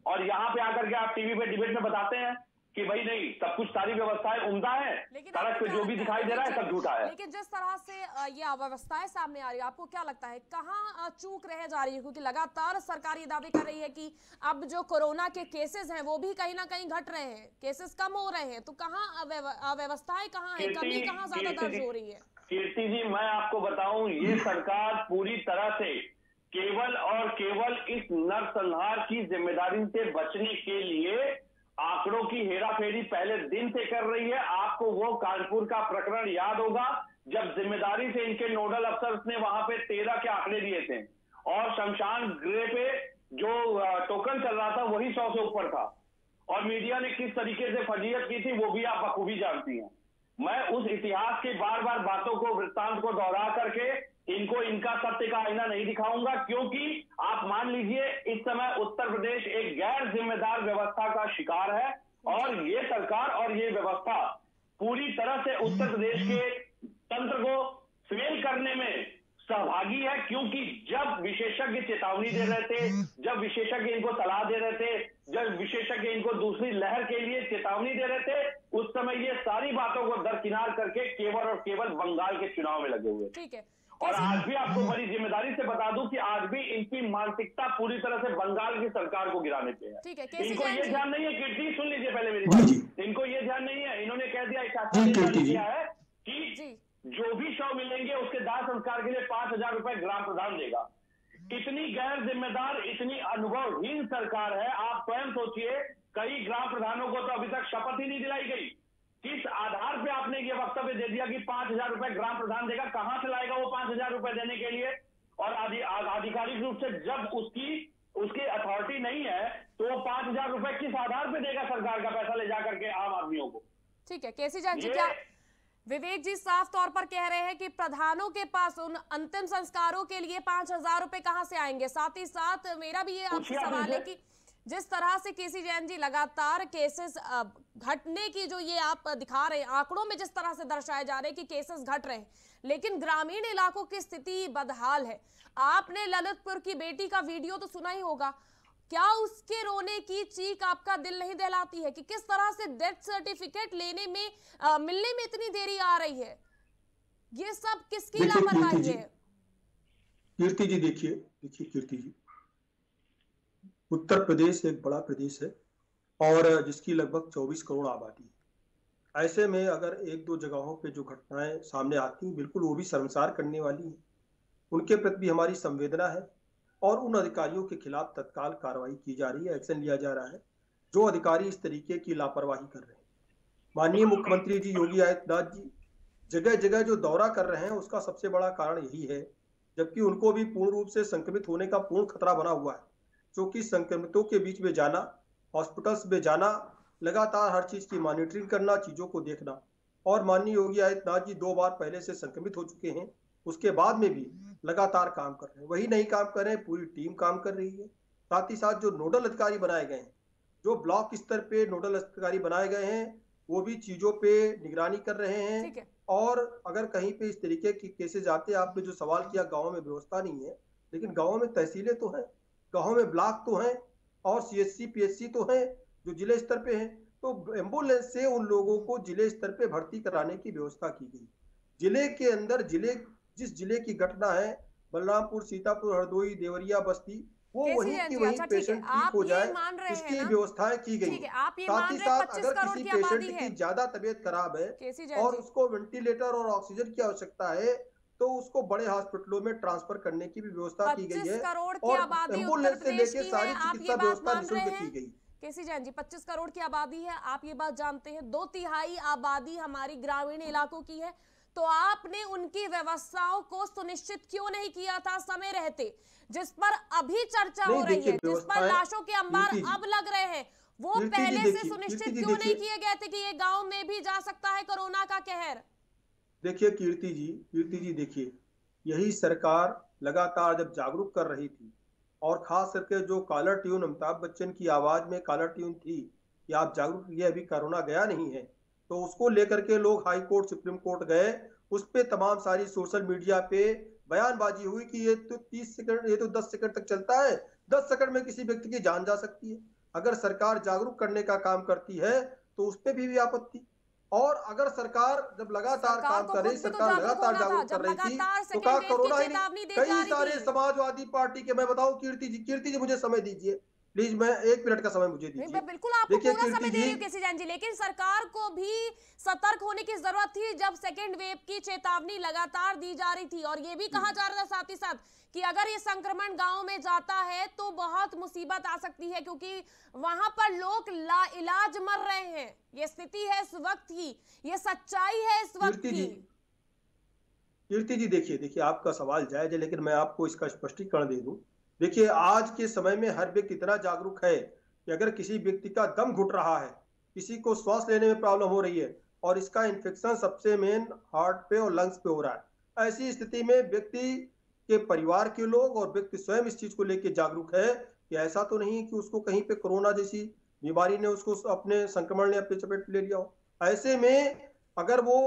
[SPEAKER 5] और यहाँ पे आकर के आप टीवी पे डिबेट में बताते हैं कि भाई नहीं, सब कुछ सारी व्यवस्थाएं उम्दा है, सड़क पे जो भी दिखाई दे रहा है सब झूठा है।
[SPEAKER 1] लेकिन जिस तरह से ये अव्यवस्थाएं सामने आ रही है, आपको क्या लगता है कहाँ चूक रह जा रही है? क्योंकि लगातार सरकार ये दावे कर रही है कि अब जो कोरोना के केसेस हैं वो भी कहीं ना कहीं घट रहे हैं, केसेस कम हो रहे हैं, तो कहाँ अव्यवस्थाएं कहाँ है, कमी कहाँ ज्यादा दर्ज हो रही है?
[SPEAKER 5] कीर्ति जी, मैं आपको बताऊं, ये सरकार पूरी तरह से केवल और केवल इस नरसंहार की जिम्मेदारी से बचने के लिए आंकड़ों की हेराफेरी पहले दिन से कर रही है। आपको वो कानपुर का प्रकरण याद होगा, जब जिम्मेदारी से इनके नोडल अफसर ने वहां पे 13 के आंकड़े दिए थे और शमशान गृह पे जो टोकन चल रहा था वही 100 से ऊपर था, और मीडिया ने किस तरीके से फजीयत की थी वो भी आप बखूबी जानती हैं। मैं उस इतिहास के बार बार बातों को, वृत्तांत को दोहरा करके इनको इनका सत्य का आईना नहीं दिखाऊंगा, क्योंकि आप मान लीजिए इस समय उत्तर प्रदेश एक गैर जिम्मेदार व्यवस्था का शिकार है, और ये सरकार और ये व्यवस्था पूरी तरह से उत्तर प्रदेश के तंत्र को फेल करने में सहभागी है, क्योंकि जब विशेषज्ञ चेतावनी दे रहे थे, जब विशेषज्ञ इनको सलाह दे रहे थे, जब विशेषज्ञ इनको दूसरी लहर के लिए चेतावनी दे रहे थे, उस समय ये सारी बातों को दरकिनार करके केवल और केवल बंगाल के चुनाव में लगे हुए।
[SPEAKER 1] ठीक है।
[SPEAKER 5] और आज भी आपको बड़ी जिम्मेदारी से बता दूं कि आज भी इनकी मानसिकता पूरी तरह से बंगाल की सरकार को गिराने पे है।
[SPEAKER 1] ठीक है।
[SPEAKER 5] इनको ये ध्यान नहीं है, कीर्ति सुन लीजिए पहले मेरी बात, इनको ये ध्यान नहीं है, इन्होंने कह दिया किया है कि जो भी शव मिलेंगे उसके दाह संस्कार के लिए 5,000 रुपए ग्राम प्रधान देगा। इतनी गैर जिम्मेदार, इतनी अनुभवहीन सरकार है। आप स्वयं सोचिए, कई ग्राम प्रधानों को तो अभी तक शपथ ही नहीं दिलाई गई। किस आधार पे आपने ये वक्तव्य दे दिया कि 5,000 रुपए ग्राम प्रधान देगा? कहां से लाएगा वो 5,000 रुपए देने के लिए? और आधिकारिक रूप से जब उसकी अथॉरिटी नहीं है तो वो 5,000 रुपए किस आधार पे देगा सरकार का पैसा ले जाकर के आम आदमियों को?
[SPEAKER 1] ठीक है। केसी जान जी, क्या विवेक जी साफ तौर पर कह रहे हैं कि प्रधानों के पास उन अंतिम संस्कारों के लिए 5,000 रुपए कहां से आएंगे? साथ ही साथ मेरा भी ये आपसे सवाल है कि जिस तरह से केसी जैन जी लगातार केसेस घटने की जो ये आप दिखा रहे हैं, आंकड़ों में जिस तरह से दर्शाए जा रहे हैं कि केसेस घट रहे हैं, लेकिन ग्रामीण इलाकों की स्थिति बदहाल है। आपने ललितपुर की बेटी का वीडियो तो सुना ही होगा, क्या उसके रोने की चीख आपका दिल नहीं दहलाती है कि किस तरह से डेथ सर्टिफिकेट लेने में मिलने में इतनी देरी आ रही है? ये सब किसकी लापरवाही है?
[SPEAKER 3] कीर्ति जी देखिए कीर्ति जी, उत्तर प्रदेश एक बड़ा प्रदेश है और जिसकी लगभग 24 करोड़ आबादी है। ऐसे में अगर एक दो जगहों पे जो घटनाएं सामने आती हैं, बिल्कुल वो भी शर्मसार करने वाली हैं। उनके प्रति भी हमारी संवेदना है और उन अधिकारियों के खिलाफ तत्काल कार्रवाई की जा रही है, एक्शन लिया जा रहा है जो अधिकारी इस तरीके की लापरवाही कर रहे हैं। माननीय मुख्यमंत्री जी योगी आदित्यनाथ जी जगह जगह जो दौरा कर रहे हैं उसका सबसे बड़ा कारण यही है, जबकि उनको भी पूर्ण रूप से संक्रमित होने का पूर्ण खतरा बना हुआ है, क्योंकि संक्रमितों के बीच में जाना, हॉस्पिटल्स में जाना, लगातार हर चीज की मॉनिटरिंग करना, चीजों को देखना। और माननीय योगी आदित्यनाथ जी 2 बार पहले से संक्रमित हो चुके हैं, उसके बाद में भी लगातार काम कर रहे हैं। वही नहीं काम कर रहे हैं, पूरी टीम काम कर रही है। साथ ही साथ जो नोडल अधिकारी बनाए गए हैं, जो ब्लॉक स्तर पे नोडल अधिकारी बनाए गए हैं, वो भी चीजों पे निगरानी कर रहे हैं। और अगर कहीं पे इस तरीके की केसेस आते हैं, आपने जो सवाल किया गाँव में व्यवस्था नहीं है, लेकिन गाँव में तहसीलें तो हैं, गाँव में ब्लॉक तो हैं और CHC PHC तो हैं जो जिले स्तर पे हैं। तो एम्बुलेंस से उन लोगों को जिले स्तर पे भर्ती कराने की व्यवस्था की गई। जिले के अंदर जिस जिले की घटना है, बलरामपुर, सीतापुर, हरदोई, देवरिया, बस्ती, वो वहीं की वहीं पेशेंट ठीक हो जाए, इसकी व्यवस्थाएं की गई। साथ ही साथ अगर किसी पेशेंट की ज्यादा तबीयत खराब है और उसको वेंटिलेटर और ऑक्सीजन की आवश्यकता है तो उसको बड़े हॉस्पिटलों में ट्रांसफर करने की भी व्यवस्था की गई है और एम्बुलेंस से लेकर सारी चिकित्सा व्यवस्था निःशुल्क की गई।
[SPEAKER 1] केसी जैन जी, 25 करोड़ की आबादी है, आप ये बात जानते हैं। 2/3 आबादी हमारी ग्रामीण इलाकों की है, तो आपने उनकी व्यवस्थाओं को सुनिश्चित क्यों नहीं किया था समय रहते, जिस पर अभी चर्चा हो रही है, जिस पर लाशों के अंबार अब लग रहे हैं, वो पहले से सुनिश्चित क्यों नहीं किए गए थे कि ये गांव में भी जा सकता है कोरोना का कहर?
[SPEAKER 3] देखिए कीर्ति जी देखिए, यही सरकार लगातार जब जागरूक कर रही थी और खास करके जो कॉलर ट्यून अमिताभ बच्चन की आवाज में कॉलर ट्यून थी कि आप जागरूक रहिए, अभी कोरोना गया नहीं है, तो उसको लेकर के लोग हाई कोर्ट, सुप्रीम कोर्ट गए। उस पे तमाम सारी सोशल मीडिया पे बयानबाजी हुई कि ये तो 30 सेकंड, ये तो 10 सेकंड तक चलता है, 10 सेकंड में किसी व्यक्ति की जान जा सकती है। अगर सरकार जागरूक करने का काम करती है तो उस पर भी आपत्ति। और अगर सरकार जब लगातार काम कर रही, सरकार लगातार जागरूक कर रही थी, तो कहा कोरोना ही नहीं। कई सारे समाजवादी पार्टी के, मैं बताऊं कीर्ति जी मुझे समय दीजिए प्लीज, मैं 1 मिनट का समय मुझे दीजिए।
[SPEAKER 1] बिल्कुल आपको पूरा समय दे रही हूं केसी जैन जी, लेकिन सरकार को भी सतर्क होने की जरूरत थी जब सेकेंड वेव की चेतावनी लगातार दी जा रही थी और ये भी कहा जा रहा था साथ ही साथ कि अगर ये संक्रमण गांव में जाता है तो बहुत मुसीबत आ सकती है, क्योंकि वहां पर लोग लाइलाज मर रहे हैं। ये स्थिति है इस वक्त की, ये सच्चाई है इस वक्त की।
[SPEAKER 3] कीर्ति जी देखिए आपका सवाल जायज है, लेकिन मैं आपको इसका स्पष्टीकरण दे दूं। देखिए आज के समय में हर व्यक्ति इतना जागरूक है कि अगर किसी व्यक्ति का दम घुट रहा है, किसी को श्वास लेने में प्रॉब्लम हो रही है और इसका इन्फेक्शन सबसे मेन हार्ट पे और लंग्स पे हो रहा है, ऐसी स्थिति में व्यक्ति के परिवार के लोग और व्यक्ति स्वयं इस चीज को लेकर जागरूक है कि ऐसा तो नहीं कि उसको कहीं पे कोरोना जैसी बीमारी ने उसको अपने संक्रमण ने अपने चपेट ले लिया हो। ऐसे में अगर वो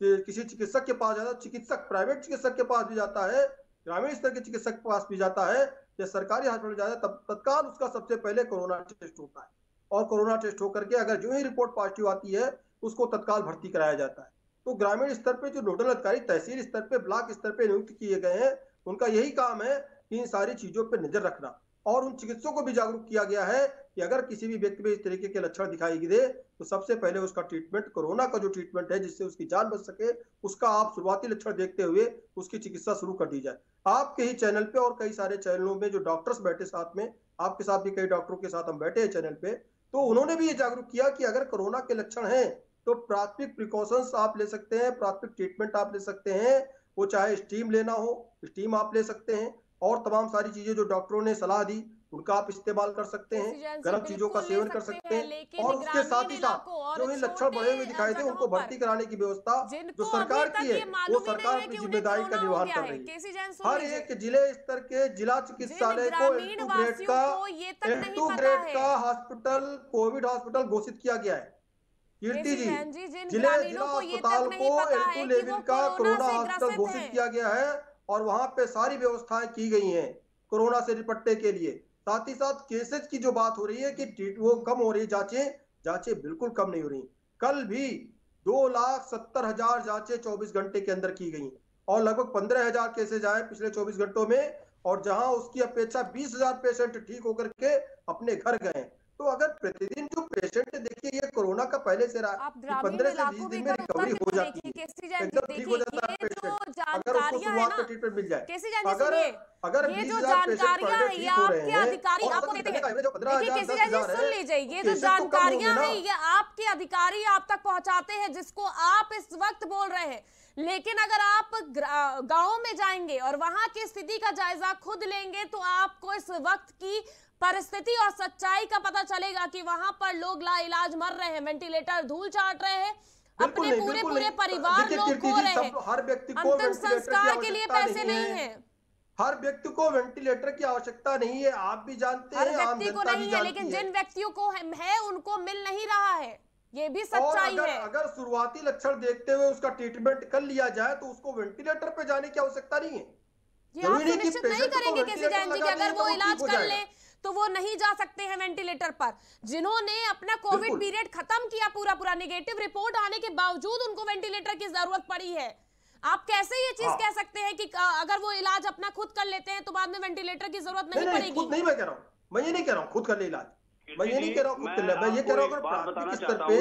[SPEAKER 3] किसी चिकित्सक के पास जाता, चिकित्सक प्राइवेट चिकित्सक के पास भी जाता है ग्रामीण स्तर के चिकित्सक के पास भी जाता है या सरकारी हॉस्पिटल जाता है, तब तत्काल उसका सबसे पहले कोरोना टेस्ट होता है और कोरोना टेस्ट होकर के अगर जो ही रिपोर्ट पॉजिटिव आती है उसको तत्काल भर्ती कराया जाता है। तो ग्रामीण स्तर पे जो नोडल अधिकारी तहसील स्तर पे, ब्लॉक स्तर पे नियुक्त किए गए हैं, उनका यही काम है कि इन सारी चीजों पर नजर रखना। और उन चिकित्सकों को भी जागरूक किया गया है कि अगर किसी भी व्यक्ति में इस तरीके के लक्षण दिखाई दे तो सबसे पहले उसका ट्रीटमेंट, कोरोना का जो ट्रीटमेंट है जिससे उसकी जान बच सके, उसका आप शुरुआती लक्षण देखते हुए उसकी चिकित्सा शुरू कर दी जाए। आपके ही चैनल पे और कई सारे चैनलों में जो डॉक्टर्स बैठे साथ में, आपके साथ भी कई डॉक्टरों के साथ हम बैठे हैं चैनल पे, तो उन्होंने भी ये जागरूक किया कि अगर कोरोना के लक्षण हैं तो प्राथमिक प्रिकॉशंस आप ले सकते हैं, प्राथमिक ट्रीटमेंट आप ले सकते हैं। वो चाहे स्टीम लेना हो, स्टीम आप ले सकते हैं और तमाम सारी चीजें जो डॉक्टरों ने सलाह दी उनका आप इस्तेमाल कर सकते हैं, गर्म चीजों का सेवन कर सकते हैं। और उसके साथ ही साथ जो इन लक्षण बढ़े हुए दिखाई दे उनको भर्ती कराने की व्यवस्था जो सरकार की है वो सरकार अपनी जिम्मेदारी का निर्वहन कर रही है। हर एक जिले स्तर के जिला चिकित्सालय को L2 ग्रेड का हॉस्पिटल, कोविड हॉस्पिटल घोषित किया गया है। कीर्ति जी, जिला अस्पताल को L2 लेवल का कोरोना हॉस्पिटल घोषित किया गया है और वहां पे सारी व्यवस्थाएं की गई हैं कोरोना से निपटने के लिए। साथ ही साथ केसेज की जो बात हो रही है कि वो कम हो रही है, जांचें बिल्कुल कम नहीं हो रही। कल भी 2,70,000 जांचें 24 घंटे के अंदर की गई और लगभग 15,000 केसेज आए पिछले 24 घंटों में, और जहां उसकी अपेक्षा 20,000 पेशेंट ठीक होकर के अपने घर गए। तो अगर प्रतिदिन जो पेशेंट देखिए ये कोरोना का पहले से रहा 15 से 20 दिन में रिकवरी हो जाती है, एकदम ठीक हो जाता है पेशेंट अगर उसको शुरुआत में ट्रीटमेंट मिल जाए। अगर
[SPEAKER 1] ये जो जानकारियां हैं ये आपके अधिकारी आपको देते हैं, देखिए सुन लीजिए, ये जो जानकारियां हैं ये आपके अधिकारी आप तक पहुंचाते हैं जिसको आप इस वक्त बोल रहे हैं। लेकिन अगर आप गांव में जाएंगे और वहां की स्थिति का जायजा खुद लेंगे तो आपको इस वक्त की परिस्थिति और सच्चाई का पता चलेगा कि वहां पर लोग लाइलाज मर रहे हैं, वेंटिलेटर धूल चाट रहे हैं, अपने पूरे परिवार लोग खो रहे हैं,
[SPEAKER 3] हर व्यक्ति को
[SPEAKER 1] अंतिम संस्कार के लिए पैसे नहीं है।
[SPEAKER 3] हर व्यक्ति को वेंटिलेटर की आवश्यकता नहीं है, आप भी जानते हैं,
[SPEAKER 1] हर व्यक्ति को नहीं है, लेकिन जिन व्यक्तियों को है उनको मिल नहीं रहा है, ये भी सच्चाई है।
[SPEAKER 3] अगर शुरुआती लक्षण देखते हुए उसका ट्रीटमेंट कर लिया जाए तो उसको वेंटिलेटर पे जाने की आवश्यकता नहीं है।
[SPEAKER 1] ये आप सुनिश्चित नहीं करेंगे किसी जैन जी कि अगर वो इलाज कर ले तो वो नहीं जा सकते हैं वेंटिलेटर पर। जिन्होंने अपना कोविड पीरियड खत्म किया पूरा नेगेटिव रिपोर्ट आने के बावजूद उनको वेंटिलेटर की जरूरत पड़ी है। आप कैसे ये चीज कह सकते हैं कि अगर वो इलाज अपना खुद कर लेते हैं तो बाद में वेंटिलेटर की जरूरत नहीं पड़ेगी?
[SPEAKER 3] नहीं, मैं कह रहा हूँ, मैं ये नहीं कह रहा हूँ खुद कर ले इलाज, मैं ये नहीं कह रहा हूँ खुद कर ले, मैं ये कह रहा हूँ अगर प्राथमिक स्तर पे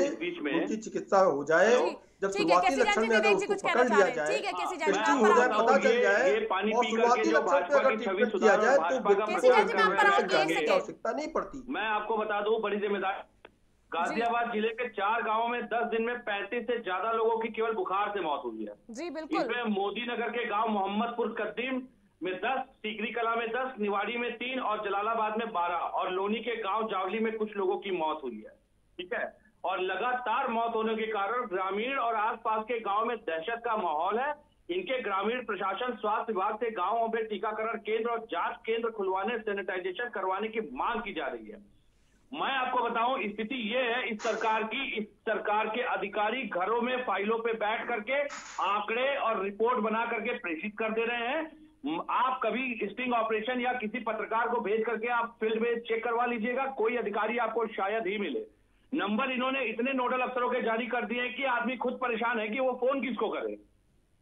[SPEAKER 3] उनकी चिकित्सा हो जाए, जब शुरुआती लक्षण में अगर उसको पकड़ लिया जाए, टेस्टिंग हो जाए, पता चल जाए और शुरुआती लक्षण पे अगर ट्रीटमेंट किया जाए तो आवश्यकता नहीं पड़ती।
[SPEAKER 5] मैं आपको बता दूं बड़ी जिम्मेदारी, गाजियाबाद जिले के 4 गांवों में 10 दिन में 35 से ज्यादा लोगों की केवल बुखार से मौत हुई है।
[SPEAKER 1] जी बिल्कुल।
[SPEAKER 5] इसमें मोदी नगर के गांव मोहम्मदपुर कद्दीम में 10, टिकरी कला में 10, निवाड़ी में 3 और जलालाबाद में 12 और लोनी के गांव जावली में कुछ लोगों की मौत हुई है। ठीक है, और लगातार मौत होने के कारण ग्रामीण और आसपास के गांव में दहशत का माहौल है। इनके ग्रामीण प्रशासन स्वास्थ्य विभाग से गांवों में टीकाकरण केंद्र और जांच केंद्र खुलवाने, सैनिटाइजेशन करवाने की मांग की जा रही है। मैं आपको बताऊं स्थिति ये है इस सरकार के अधिकारी घरों में फाइलों पे बैठ करके आंकड़े और रिपोर्ट बना करके प्रेषित कर दे रहे हैं। आप कभी स्टिंग ऑपरेशन या किसी पत्रकार को भेज करके आप फील्ड में चेक करवा लीजिएगा, कोई अधिकारी आपको शायद ही मिले। नंबर इन्होंने इतने नोडल अफसरों के जारी कर दिए कि आदमी खुद परेशान है कि वो फोन किसको करे।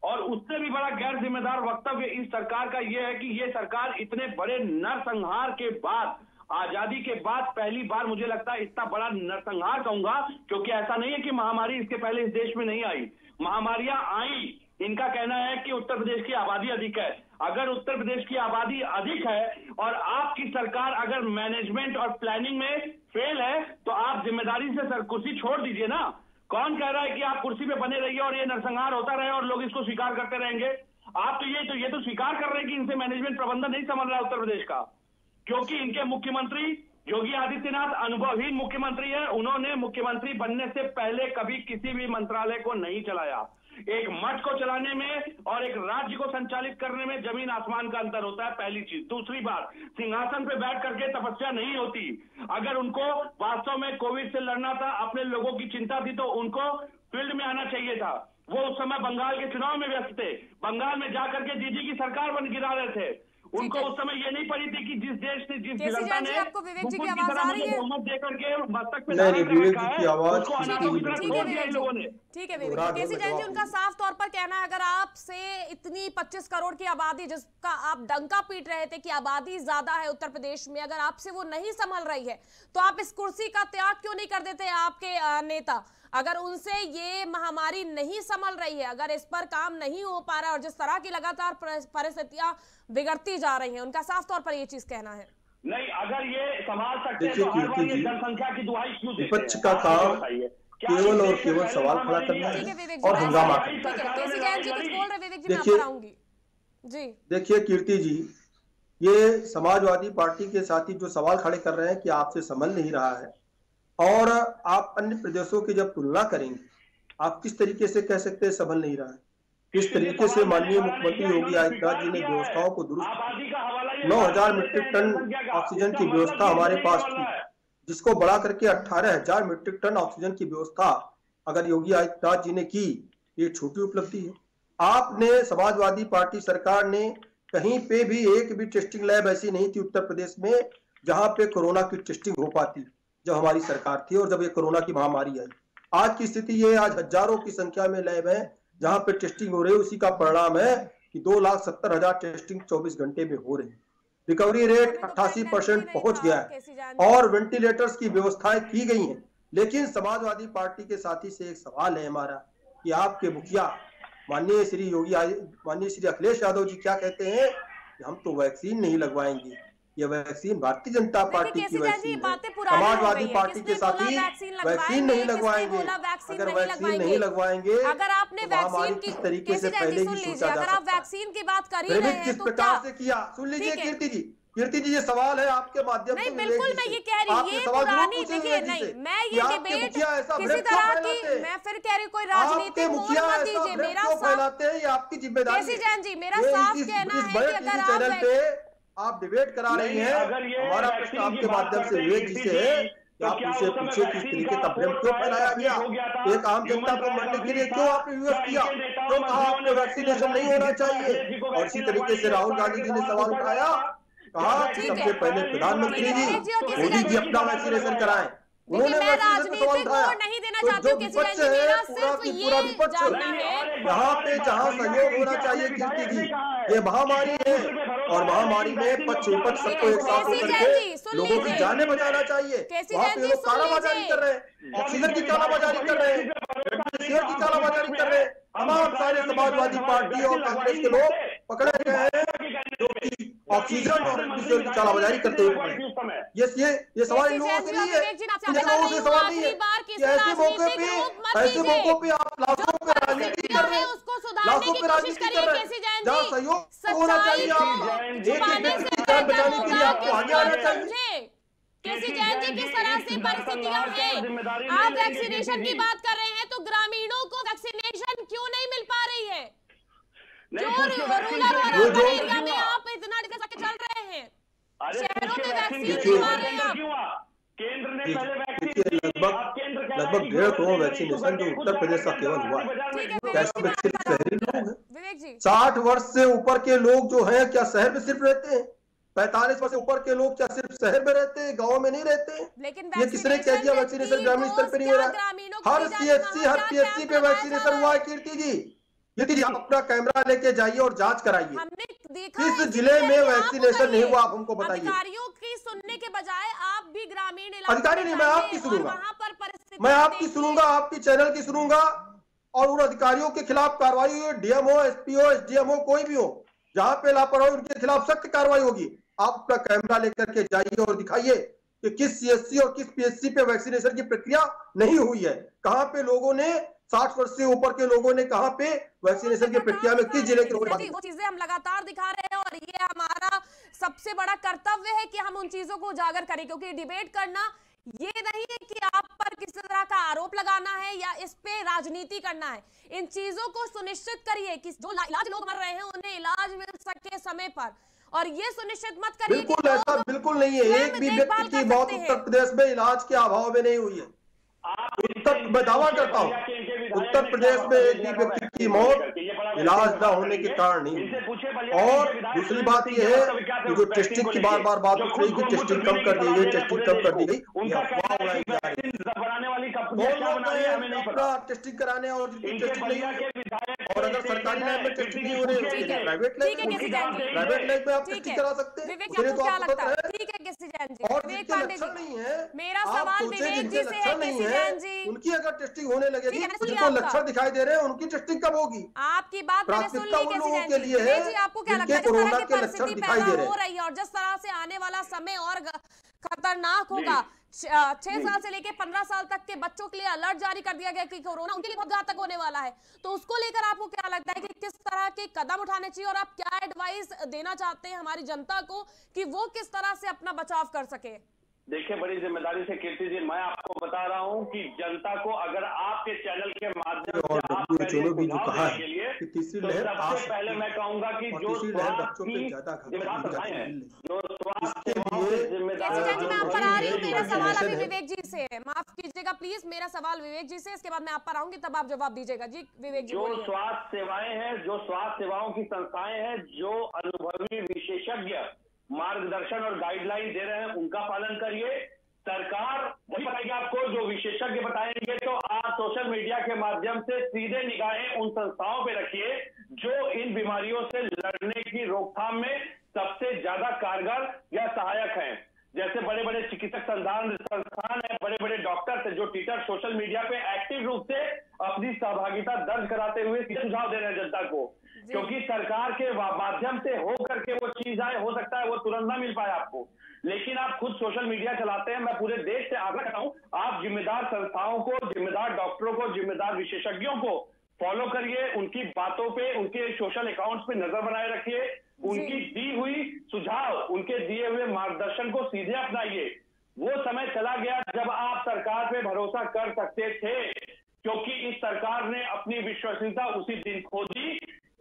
[SPEAKER 5] और उससे भी बड़ा गैर जिम्मेदार वक्तव्य इस सरकार का यह है कि ये सरकार इतने बड़े नरसंहार के बाद, आजादी के बाद पहली बार मुझे लगता है इतना बड़ा नरसंहार कहूंगा, क्योंकि ऐसा नहीं है कि महामारी इसके पहले इस देश में नहीं आई, महामारियां आई। इनका कहना है कि उत्तर प्रदेश की आबादी अधिक है। अगर उत्तर प्रदेश की आबादी अधिक है और आपकी सरकार अगर मैनेजमेंट और प्लानिंग में फेल है तो आप जिम्मेदारी से सर कुर्सी छोड़ दीजिए ना। कौन कह रहा है कि आप कुर्सी पे बने रहिए और ये नरसंहार होता रहे और लोग इसको स्वीकार करते रहेंगे? आप तो ये स्वीकार कर रहे हैं कि इनसे मैनेजमेंट प्रबंधन नहीं संभल रहा है उत्तर प्रदेश का, क्योंकि इनके मुख्यमंत्री योगी आदित्यनाथ अनुभवहीन मुख्यमंत्री है। उन्होंने मुख्यमंत्री बनने से पहले कभी किसी भी मंत्रालय को नहीं चलाया। एक मठ को चलाने में और एक राज्य को संचालित करने में जमीन आसमान का अंतर होता है, पहली चीज। दूसरी बात, सिंहासन पे बैठ करके तपस्या नहीं होती। अगर उनको वास्तव में कोविड से लड़ना था, अपने लोगों की चिंता थी, तो उनको फील्ड में आना चाहिए था। वो उस समय बंगाल के चुनाव में व्यस्त थे, बंगाल में जाकर के जीजी की सरकार बन गिरा रहे थे। उनको उस समय ये नहीं पड़ी थी कि जिस देश ने, जिस जनता ने
[SPEAKER 1] आपको विवेक जी की आवाज आ रही है?
[SPEAKER 5] बहुमत देकर के मस्तक पे
[SPEAKER 3] नहीं, विवेक जी की आवाज
[SPEAKER 5] उसको अनाथों की तरह छोड़ दिया इन लोगों ने।
[SPEAKER 1] ठीक है विवेक जी, केसी जैन जी उनका साफ तौर पर कहना है, अगर आपसे इतनी 25 करोड़ की आबादी जिसका आप डंका पीट रहे थे कि आबादी ज्यादा है उत्तर प्रदेश में, अगर आपसे वो नहीं संभल रही है तो आप इस कुर्सी का त्याग क्यों नहीं कर देते? आपके नेता, अगर उनसे ये महामारी नहीं संभल रही है, अगर इस पर काम नहीं हो पा रहा है और जिस तरह की लगातार परिस्थितियां बिगड़ती जा रही हैं, उनका साफ तौर पर ये चीज कहना है।
[SPEAKER 5] नहीं, अगर ये संभाल सकते हैं तो हर बार ये जनसंख्या की दुहाई क्यों देते हैं?
[SPEAKER 3] विपक्ष का काम केवल और केवल सवाल खड़ा करना है और हंगामा करना है।
[SPEAKER 1] केसी जैन जी कुछ बोल रहे, विवेक जी मैं आप पर आऊंगी जी।
[SPEAKER 3] देखिए कीर्ति जी, ये समाजवादी पार्टी के साथी जो सवाल खड़े कर रहे हैं कि आपसे संभल नहीं रहा है, और आप अन्य प्रदेशों की जब तुलना करेंगे, आप किस तरीके से कह सकते हैं संभल नहीं रहा है? किस तरीके से माननीय मुख्यमंत्री योगी आदित्यनाथ जी ने व्यवस्थाओं को दुरुस्त 9,000 मीट्रिक टन ऑक्सीजन की व्यवस्था हमारे पास थी, जिसको बढ़ा करके 18,000 मीट्रिक टन ऑक्सीजन की व्यवस्था अगर योगी आदित्यनाथ जी ने की, ये छोटी उपलब्धि है। आपने, समाजवादी पार्टी सरकार ने कहीं पे भी एक भी टेस्टिंग लैब ऐसी नहीं थी उत्तर प्रदेश में जहां पे कोरोना की टेस्टिंग हो पाती, जब हमारी सरकार थी और जब ये कोरोना की महामारी आई। आज की स्थिति ये, आज हजारों की संख्या में लैब है जहां पे टेस्टिंग हो रही है। उसी का परिणाम है कि 2,70,000 टेस्टिंग 24 घंटे में हो रही है। रिकवरी रेट 88% पहुंच गया है और वेंटिलेटर्स की व्यवस्थाएं की गई हैं। लेकिन समाजवादी पार्टी के साथी से एक सवाल है हमारा कि आपके मुखिया माननीय श्री अखिलेश यादव जी क्या कहते हैं कि हम तो वैक्सीन नहीं लगवाएंगे, ये वैक्सीन भारतीय जनता पार्टी की वैक्सीन है। समाजवादी पार्टी के साथी वैक्सीन नहीं लगवाएंगे। अगर वैक्सीन नहीं लगवाएंगे,
[SPEAKER 1] अगर आपने वैक्सीन की
[SPEAKER 3] किस तरीके से पहले ही सोचा जा
[SPEAKER 1] अगर आप वैक्सीन की बात कर ही रहे हैं
[SPEAKER 3] किस प्रकार से किया, सुन लीजिए कीर्ति जी ये सवाल है आपके माध्यम से।
[SPEAKER 1] बिल्कुल मैं ये कह रही हूँ, ये पुरानी, देखिए नहीं, मैं ये डिबेट किसी तरह की, मैं फिर कह रही हूँ कोई राजनीतिक मोड़ मत दीजिए। मेरा
[SPEAKER 3] फैलाते हैं, ये आपकी जिम्मेदारी है।
[SPEAKER 1] केसी जैन जी, मेरा साफ कहना है कि अगर
[SPEAKER 3] आप डिबेट करा रही हैं, हमारा प्रश्न आपके माध्यम से विवेक जी से है कि आप उनसे पूछे किस तरीके का भ्रम क्यों फैलाया गया, एक आम जनता को मरने के लिए क्यों आपने विवश किया, क्यों कहा आपको वैक्सीनेशन नहीं होना चाहिए। और इसी तरीके से राहुल गांधी जी ने सवाल उठाया, कहा कि सबसे पहले प्रधानमंत्री जी मोदी जी अपना वैक्सीनेशन कराएं। उन्होंने
[SPEAKER 1] राजनीतिक मोड़ नहीं देना चाहती हूं, किसी जैन जी, मेरा सिर्फ ये जानना है
[SPEAKER 3] यहाँ पे जहाँ सहयोग होना चाहिए कीर्ति जी, ये महामारी है और महामारी में पक्ष विपक्ष सबको एक साथ होकर के लोगों की जानें बचाना चाहिए। वहाँ पे लोग कालाबाजारी कर रहे हैं, ऑक्सीजन की कालाबाजारी कर रहे हैं, रेमडेसिविर की कालाबाजारी कर रहे हैं। तमाम सारे समाजवादी पार्टी और कांग्रेस के लोग पकड़े गए हैं जो कि ऑक्सीजन और रेमडेसिविर की कालाबाजारी करते हुए पकड़े। ये सवाल इन लोगों से नहीं है, इन लोगों से सवाल नहीं है कि ऐसे मौके पे आप लाखों पे राजनीति कर रहे हैं, लाखों पे राजनीति कर रहे हैं। जहाँ सहयोग होना चाहिए, आप एक व्यक्ति की जान बचाने के लिए आपको आगे आना चाहिए।
[SPEAKER 1] केसी जैन जी किस तरह से परिस्थितियां हैं, आप वैक्सीनेशन की बात कर रहे हैं तो ग्रामीणों को वैक्सीनेशन क्यों नहीं मिल पा रही है? जो रूरल और अर्बन एरिया में आप इतना चल रहे हैं, शहरों में वैक्सीन क्यों आ रहे हैं आप?
[SPEAKER 5] केंद्र ने पहले
[SPEAKER 3] लगभग 1.5 करोड़ वैक्सीनेशन जो उत्तर प्रदेश का केवल हुआ है। क्या इसमें सिर्फ शहरी लोग हैं? 60 वर्ष से ऊपर के लोग जो हैं क्या शहर में सिर्फ रहते हैं? 45 वर्ष से ऊपर के लोग क्या सिर्फ शहर में रहते हैं, गाँव में नहीं रहते हैं? ये किसने कह दिया वैक्सीनेशन ग्रामीण स्तर पर नहीं हो रहा है? हर CHC हर PHC पे वैक्सीनेशन हुआ है कीर्ति जी। यदि आप अपना कैमरा लेके जाइए और जांच कराइए किस जिले में वैक्सीनेशन नहीं हुआ, आप हमको बताइए।
[SPEAKER 1] अधिकारियों की सुनने के बजाय आप भी ग्रामीण
[SPEAKER 3] अधिकारी नहीं, मैं आपकी सुनूंगा, मैं आपकी सुनूंगा, आपकी चैनल की सुनूंगा और उन अधिकारियों के खिलाफ कार्रवाई हो, DMO SPO SDMO कोई भी हो, जहां पे लापरवाही उनके खिलाफ सख्त कार्रवाई होगी। आप अपना कैमरा लेकर के जाइए और दिखाइए कि किस CHC और किस PHC पे वैक्सीनेशन की प्रक्रिया नहीं हुई है, कहां पे लोगों ने 60 वर्ष से ऊपर के लोगों ने कहां पे वैक्सीनेशन की प्रक्रिया में किस जिले के लोग,
[SPEAKER 1] वो चीजें हम लगातार दिखा रहे हैं और ये हमारा सबसे बड़ा कर्तव्य है कि हम उन चीजों को उजागर करें, क्योंकि डिबेट करना ये नहीं है कि आप पर किसी तरह का आरोप लगाना है या इस पे राजनीति करना है। इन चीजों को सुनिश्चित करिए कि जो इलाज लोग मर रहे हैं उन्हें इलाज मिल सके समय पर, और ये सुनिश्चित मत करिए
[SPEAKER 3] बिल्कुल ऐसा बिल्कुल नहीं है। एक भी व्यक्ति की मौत उत्तर प्रदेश में इलाज के अभाव में नहीं हुई है। मैं दावा करता हूँ उत्तर प्रदेश में एक भी व्यक्ति की मौत इलाज न होने के कारण नहीं। और दूसरी बात यह है कि जो टेस्टिंग की बार बार बात उठ रही कि टेस्टिंग कम कर दी गई, टेस्टिंग कम कर दी गई, अपना टेस्टिंग कराने और टेस्टिंग नहीं, और अगर सरकारी लैब में टेस्टिंग नहीं हो रही है प्राइवेट लैब में आप टेस्टिंग करा सकते हैं।
[SPEAKER 1] विवेक, क्या लगता है? ठीक है केसी जैन जी,
[SPEAKER 3] और
[SPEAKER 1] विवेक
[SPEAKER 3] जिनके
[SPEAKER 1] पांडे
[SPEAKER 3] लक्षण
[SPEAKER 1] जी,
[SPEAKER 3] नहीं है,
[SPEAKER 1] मेरा सवाल विवेक जी से है केसी जैन जी,
[SPEAKER 3] उनकी अगर टेस्टिंग होने लगेगी, जिनको लक्षण दिखाई दे रहे हैं उनकी टेस्टिंग कब होगी?
[SPEAKER 1] आपकी बात मैंने सुन ली केसी जैन जी।
[SPEAKER 3] विवेक
[SPEAKER 1] जी, आपको क्या लगता है जिस तरह की परिस्थिति पैदा हो रही है और जिस तरह से आने वाला समय और खतरनाक होगा, 6 साल से लेके 15 साल तक के बच्चों के लिए अलर्ट जारी कर दिया गया कि कोरोना उनके लिए बहुत घातक होने वाला है, तो उसको लेकर आपको क्या लगता है कि किस तरह के कदम उठाने चाहिए और आप क्या एडवाइस देना चाहते हैं हमारी जनता को कि वो किस तरह से अपना बचाव कर सके?
[SPEAKER 5] देखिए, बड़ी जिम्मेदारी से कीर्ति जी मैं आपको बता रहा हूं कि जनता को अगर आपके चैनल के माध्यम से आप
[SPEAKER 3] भी जो कहा है कि तीसरी
[SPEAKER 5] तो
[SPEAKER 3] लहर
[SPEAKER 5] सबसे पहले मैं कहूंगा कि जो स्वास्थ्य की जिम्मेदार संस्थाएं हैं, जो स्वास्थ्य
[SPEAKER 1] केसी जैन जी, मैं आप पर आ रही हूँ, मेरा सवाल अभी विवेक जी से है, माफ कीजिएगा प्लीज, मेरा सवाल विवेक जी से, इसके बाद मैं आप पर आऊंगी तब आप जवाब दीजिएगा। जी विवेक जी,
[SPEAKER 5] जो स्वास्थ्य सेवाएं हैं, जो स्वास्थ्य सेवाओं की संस्थाएं हैं, जो अनुभवी विशेषज्ञ मार्गदर्शन और गाइडलाइन दे रहे हैं उनका पालन करिए। सरकार वही बताएगी आपको जो विशेषज्ञ बताएंगे, तो आप सोशल मीडिया के माध्यम से सीधे निगाहें उन संस्थाओं पे रखिए जो इन बीमारियों से लड़ने की रोकथाम में सबसे ज्यादा कारगर या सहायक हैं। जैसे बड़े बड़े चिकित्सक संस्थान है, बड़े बड़े डॉक्टर्स है जो ट्विटर सोशल मीडिया पे एक्टिव रूप से अपनी सहभागिता दर्ज कराते हुए सुझाव दे रहे हैं जनता को, क्योंकि सरकार के माध्यम से हो करके वो चीज आए, हो सकता है वो तुरंत ना मिल पाए आपको, लेकिन आप खुद सोशल मीडिया चलाते हैं। मैं पूरे देश से आग्रह करता हूं, आप जिम्मेदार संस्थाओं को, जिम्मेदार डॉक्टरों को, जिम्मेदार विशेषज्ञों को फॉलो करिए, उनकी बातों पे, उनके सोशल अकाउंट्स पे नजर बनाए रखिए, उनकी दी हुई सुझाव, उनके दिए हुए मार्गदर्शन को सीधे अपनाइए। वो समय चला गया जब आप सरकार पे भरोसा कर सकते थे, क्योंकि इस सरकार ने अपनी विश्वसनीयता उसी दिन खो दी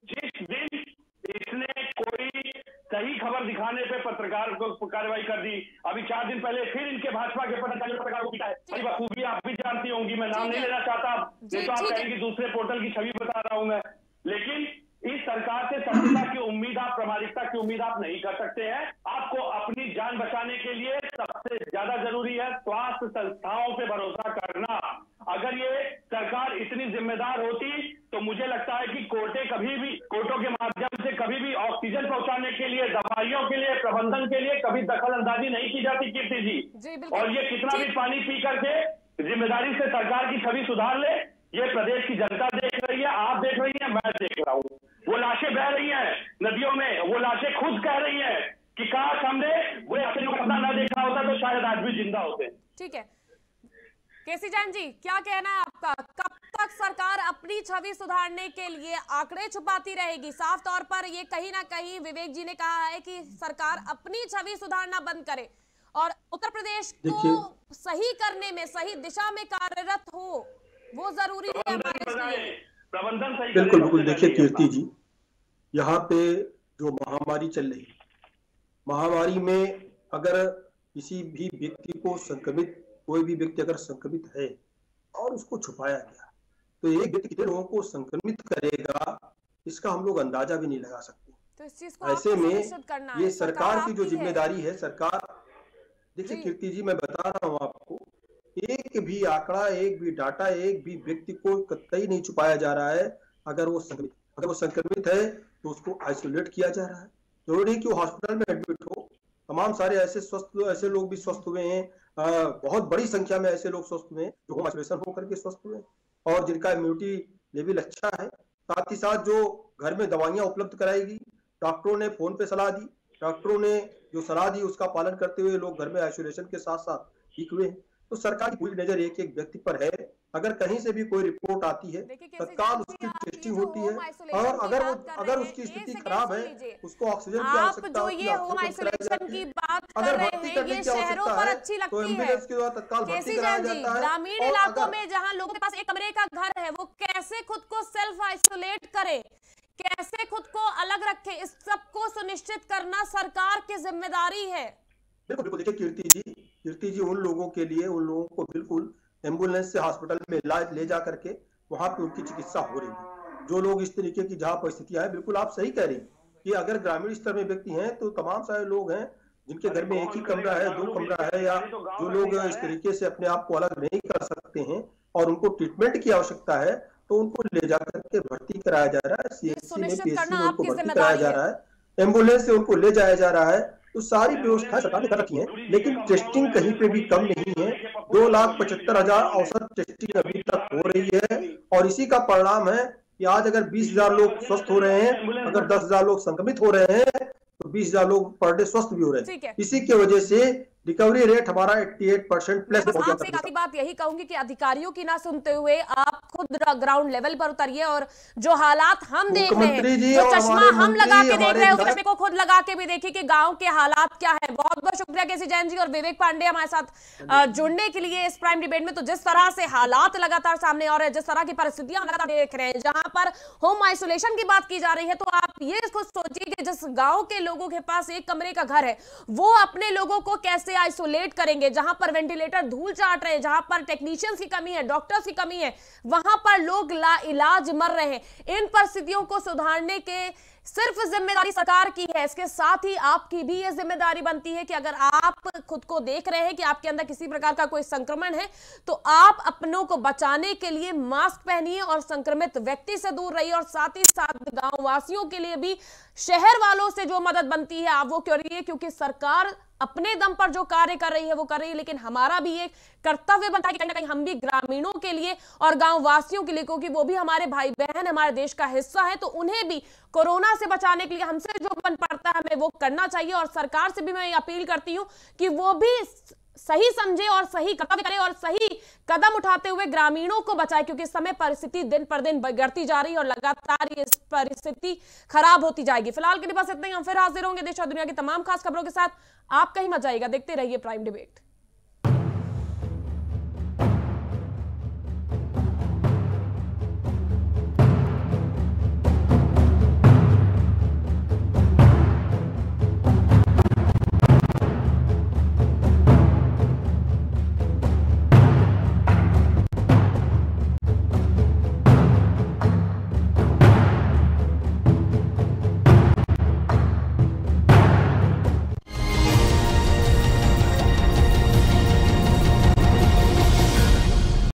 [SPEAKER 5] जिस दिन इसने कोई सही खबर दिखाने पे पत्रकार को कार्रवाई कर दी। अभी 4 दिन पहले फिर इनके भाजपा के पत्रकार को पीटा है, बखूबी आप भी जानती होंगी, मैं नाम नहीं लेना चाहता, ये तो आप कहेंगे दूसरे पोर्टल की छवि बता रहा हूं मैं, लेकिन इस सरकार से सत्यता की उम्मीद, आप प्रामाणिकता की उम्मीद आप नहीं कर सकते हैं। आपको अपनी जान बचाने के लिए सबसे ज्यादा जरूरी है स्वास्थ्य संस्थाओं पे भरोसा करना। अगर ये सरकार इतनी जिम्मेदार होती तो मुझे लगता है कि कोर्टों के माध्यम से कभी भी ऑक्सीजन पहुंचाने के लिए, दवाइयों के लिए, प्रबंधन के लिए कभी दखल अंदाजी नहीं की जाती कीर्ति जी। और ये कितना भी पानी पी करके जिम्मेदारी से सरकार की छवि सुधार ले, ये प्रदेश की जनता देख रही है, आप देख रही है, मैं देख रहा हूँ। वो लाशें बह रही हैं नदियों में, वो लाशें खुद कह रही हैं कि काश हमने वो अपना न देखा होता तो शायद आज भी जिंदा होते।
[SPEAKER 1] ठीक है केसी जैन जी, क्या कहना है आपका? कब तक सरकार अपनी छवि सुधारने के लिए आंकड़े छुपाती रहेगी? साफ तौर पर ये कहीं ना कहीं विवेक जी ने कहा है कि सरकार अपनी छवि सुधारना बंद करे और उत्तर प्रदेश को सही करने में, सही दिशा में कार्यरत हो, वो जरूरी है हमारे लिए।
[SPEAKER 5] प्रबंधन सही,
[SPEAKER 3] बिल्कुल बिल्कुल। देखिए कीर्ति जी, यहाँ पे जो महामारी चल रही, महामारी में अगर किसी भी व्यक्ति को संक्रमित, कोई भी व्यक्ति अगर संक्रमित है और उसको छुपाया गया, तो एक व्यक्ति कितने लोगों को संक्रमित करेगा इसका हम लोग अंदाजा भी नहीं लगा सकते।
[SPEAKER 1] तो इस चीज को
[SPEAKER 3] ऐसे में ये सरकार की जो जिम्मेदारी है, सरकार, देखिए कीर्ति जी मैं बता रहा हूँ आपको, एक भी आंकड़ा, एक भी डाटा, एक भी व्यक्ति को कतई नहीं छुपाया जा रहा है। अगर वो संक्रमित है तो उसको आइसोलेट किया जा रहा है, जरूरी नहीं कि वो हॉस्पिटल में एडमिट हो। तमाम सारे ऐसे लोग भी स्वस्थ हुए हैं, बहुत बड़ी संख्या में ऐसे लोग स्वस्थ हुए हैं जो होम आइसोलेशन होकर के स्वस्थ हुए हैं और जिनका इम्यूनिटी लेवल अच्छा है। साथ ही साथ जो घर में दवाइयां उपलब्ध कराएगी, डॉक्टरों ने फोन पे सलाह दी, डॉक्टरों ने जो सलाह दी उसका पालन करते हुए लोग घर में आइसोलेशन के साथ साथ ठीक हुए हैं। तो सरकार की पूरी नजर एक एक व्यक्ति पर है। अगर कहीं से भी कोई रिपोर्ट आती है तत्काल उसकी टेस्टिंग होती है और अगर उसकी स्थिति खराब है उसको ऑक्सीजन की आवश्यकता होती है।
[SPEAKER 1] ये होम आइसोलेशन की बात कर रहे हैं, ये शहरों पर अच्छी लगती है,
[SPEAKER 3] एम्बुलेंस के द्वारा तत्काल भर्ती कराया जाता है।
[SPEAKER 1] ग्रामीण इलाकों में जहां लोगों के पास एक कमरे का घर है, वो कैसे खुद को सेल्फ आइसोलेट करे, कैसे खुद को अलग रखे, इस सबको सुनिश्चित करना सरकार की जिम्मेदारी है।
[SPEAKER 3] बिल्कुल बिल्कुल। देखिए कीर्ति जी उन लोगों के लिए, उन लोगों को बिल्कुल एम्बुलेंस से हॉस्पिटल में ले जा करके वहां पे उनकी चिकित्सा हो रही है। जो लोग इस तरीके की जहां परिस्थितियां हैं, बिल्कुल आप सही कह रही हैं कि अगर ग्रामीण स्तर में व्यक्ति हैं तो तमाम सारे लोग हैं जिनके घर में एक ही कमरा है, 2 कमरा है, या जो लोग इस तरीके से अपने आप को अलग नहीं कर सकते हैं और उनको ट्रीटमेंट की आवश्यकता है, तो उनको ले जाकर के भर्ती कराया जा रहा है, सीएचसी में, पीएचसी में उनको भर्ती कराया जा रहा है, एम्बुलेंस से उनको ले जाया जा रहा है। तो सारी व्यवस्थाएं सरकार ने कर रखी है, लेकिन टेस्टिंग कहीं पे भी कम नहीं है। 2,75,000 औसत टेस्टिंग अभी तक हो रही है और इसी का परिणाम है कि आज अगर 20,000 लोग स्वस्थ हो रहे हैं, अगर 10,000 लोग संक्रमित हो रहे हैं, तो 20,000 लोग पर डे स्वस्थ भी हो रहे हैं। इसी की वजह से रिकवरी रेट हमारा 88% प्लस हो गया।
[SPEAKER 1] आपसे एक आखिरी बात यही कहूंगी कि अधिकारियों की ना सुनते हुए आप खुद ग्राउंड लेवल पर उतरिए और जो हालात हम देख रहे हैं, जो चश्मा हम लगा के देख रहे हैं, उस चश्मे को खुद लगा के भी देखिए कि गांव के हालात क्या है। बहुत बहुत शुक्रिया केसी जैन जी और विवेक पांडे हमारे साथ जुड़ने के लिए इस प्राइम डिबेट में। तो जिस तरह से हालात लगातार सामने आ रहे हैं, जिस तरह की परिस्थितियां लगातार देख रहे हैं, जहां पर होम आइसोलेशन की बात की जा रही है, तो आप ये इसको सोचिए कि जिस गांव के लोगों के पास एक कमरे का घर है, वो अपने लोगों को कैसे आइसोलेट करेंगे, जहां पर वेंटिलेटर धूल चाट रहे हैं, जहां पर टेक्नीशियंस की कमी है, डॉक्टर्स की कमी है, वहां पर लोग लाइलाज मर रहे हैं। इन परिस्थितियों को सुधारने के सिर्फ जिम्मेदारी सरकार की है, इसके साथ ही आपकी भी यह जिम्मेदारी बनती है कि अगर आप खुद को देख रहे हैं कि आपके अंदर किसी प्रकार का कोई संक्रमण है, तो आप अपनों को बचाने के लिए मास्क पहनिए और संक्रमित व्यक्ति से दूर रहिए, और साथ ही साथ गांव वासियों के लिए भी शहर वालों से जो मदद बनती है आप वो करिए, क्योंकि सरकार अपने दम पर जो कार्य कर रही है वो कर रही है, लेकिन हमारा भी एक कर्तव्य बनता है कि कहीं ना कहीं हम भी ग्रामीणों के लिए और गांव वासियों के लिए, क्योंकि वो भी हमारे भाई बहन हमारे देश का हिस्सा है, तो उन्हें भी कोरोना से बचाने के लिए हमसे जो बन पड़ता है हमें वो करना चाहिए। और सरकार से भी मैं अपील करती हूं कि वो भी सही समझे और सही कर्तव्य करे और सही कदम उठाते हुए ग्रामीणों को बचाए, क्योंकि इस समय परिस्थिति दिन पर दिन बिगड़ती जा रही है और लगातार ये परिस्थिति खराब होती जाएगी। फिलहाल के लिए बस इतना ही। हम फिर हाजिर होंगे देश और दुनिया की तमाम खास खबरों के साथ। आप कहीं मत जाइएगा, देखते रहिए प्राइम डिबेट।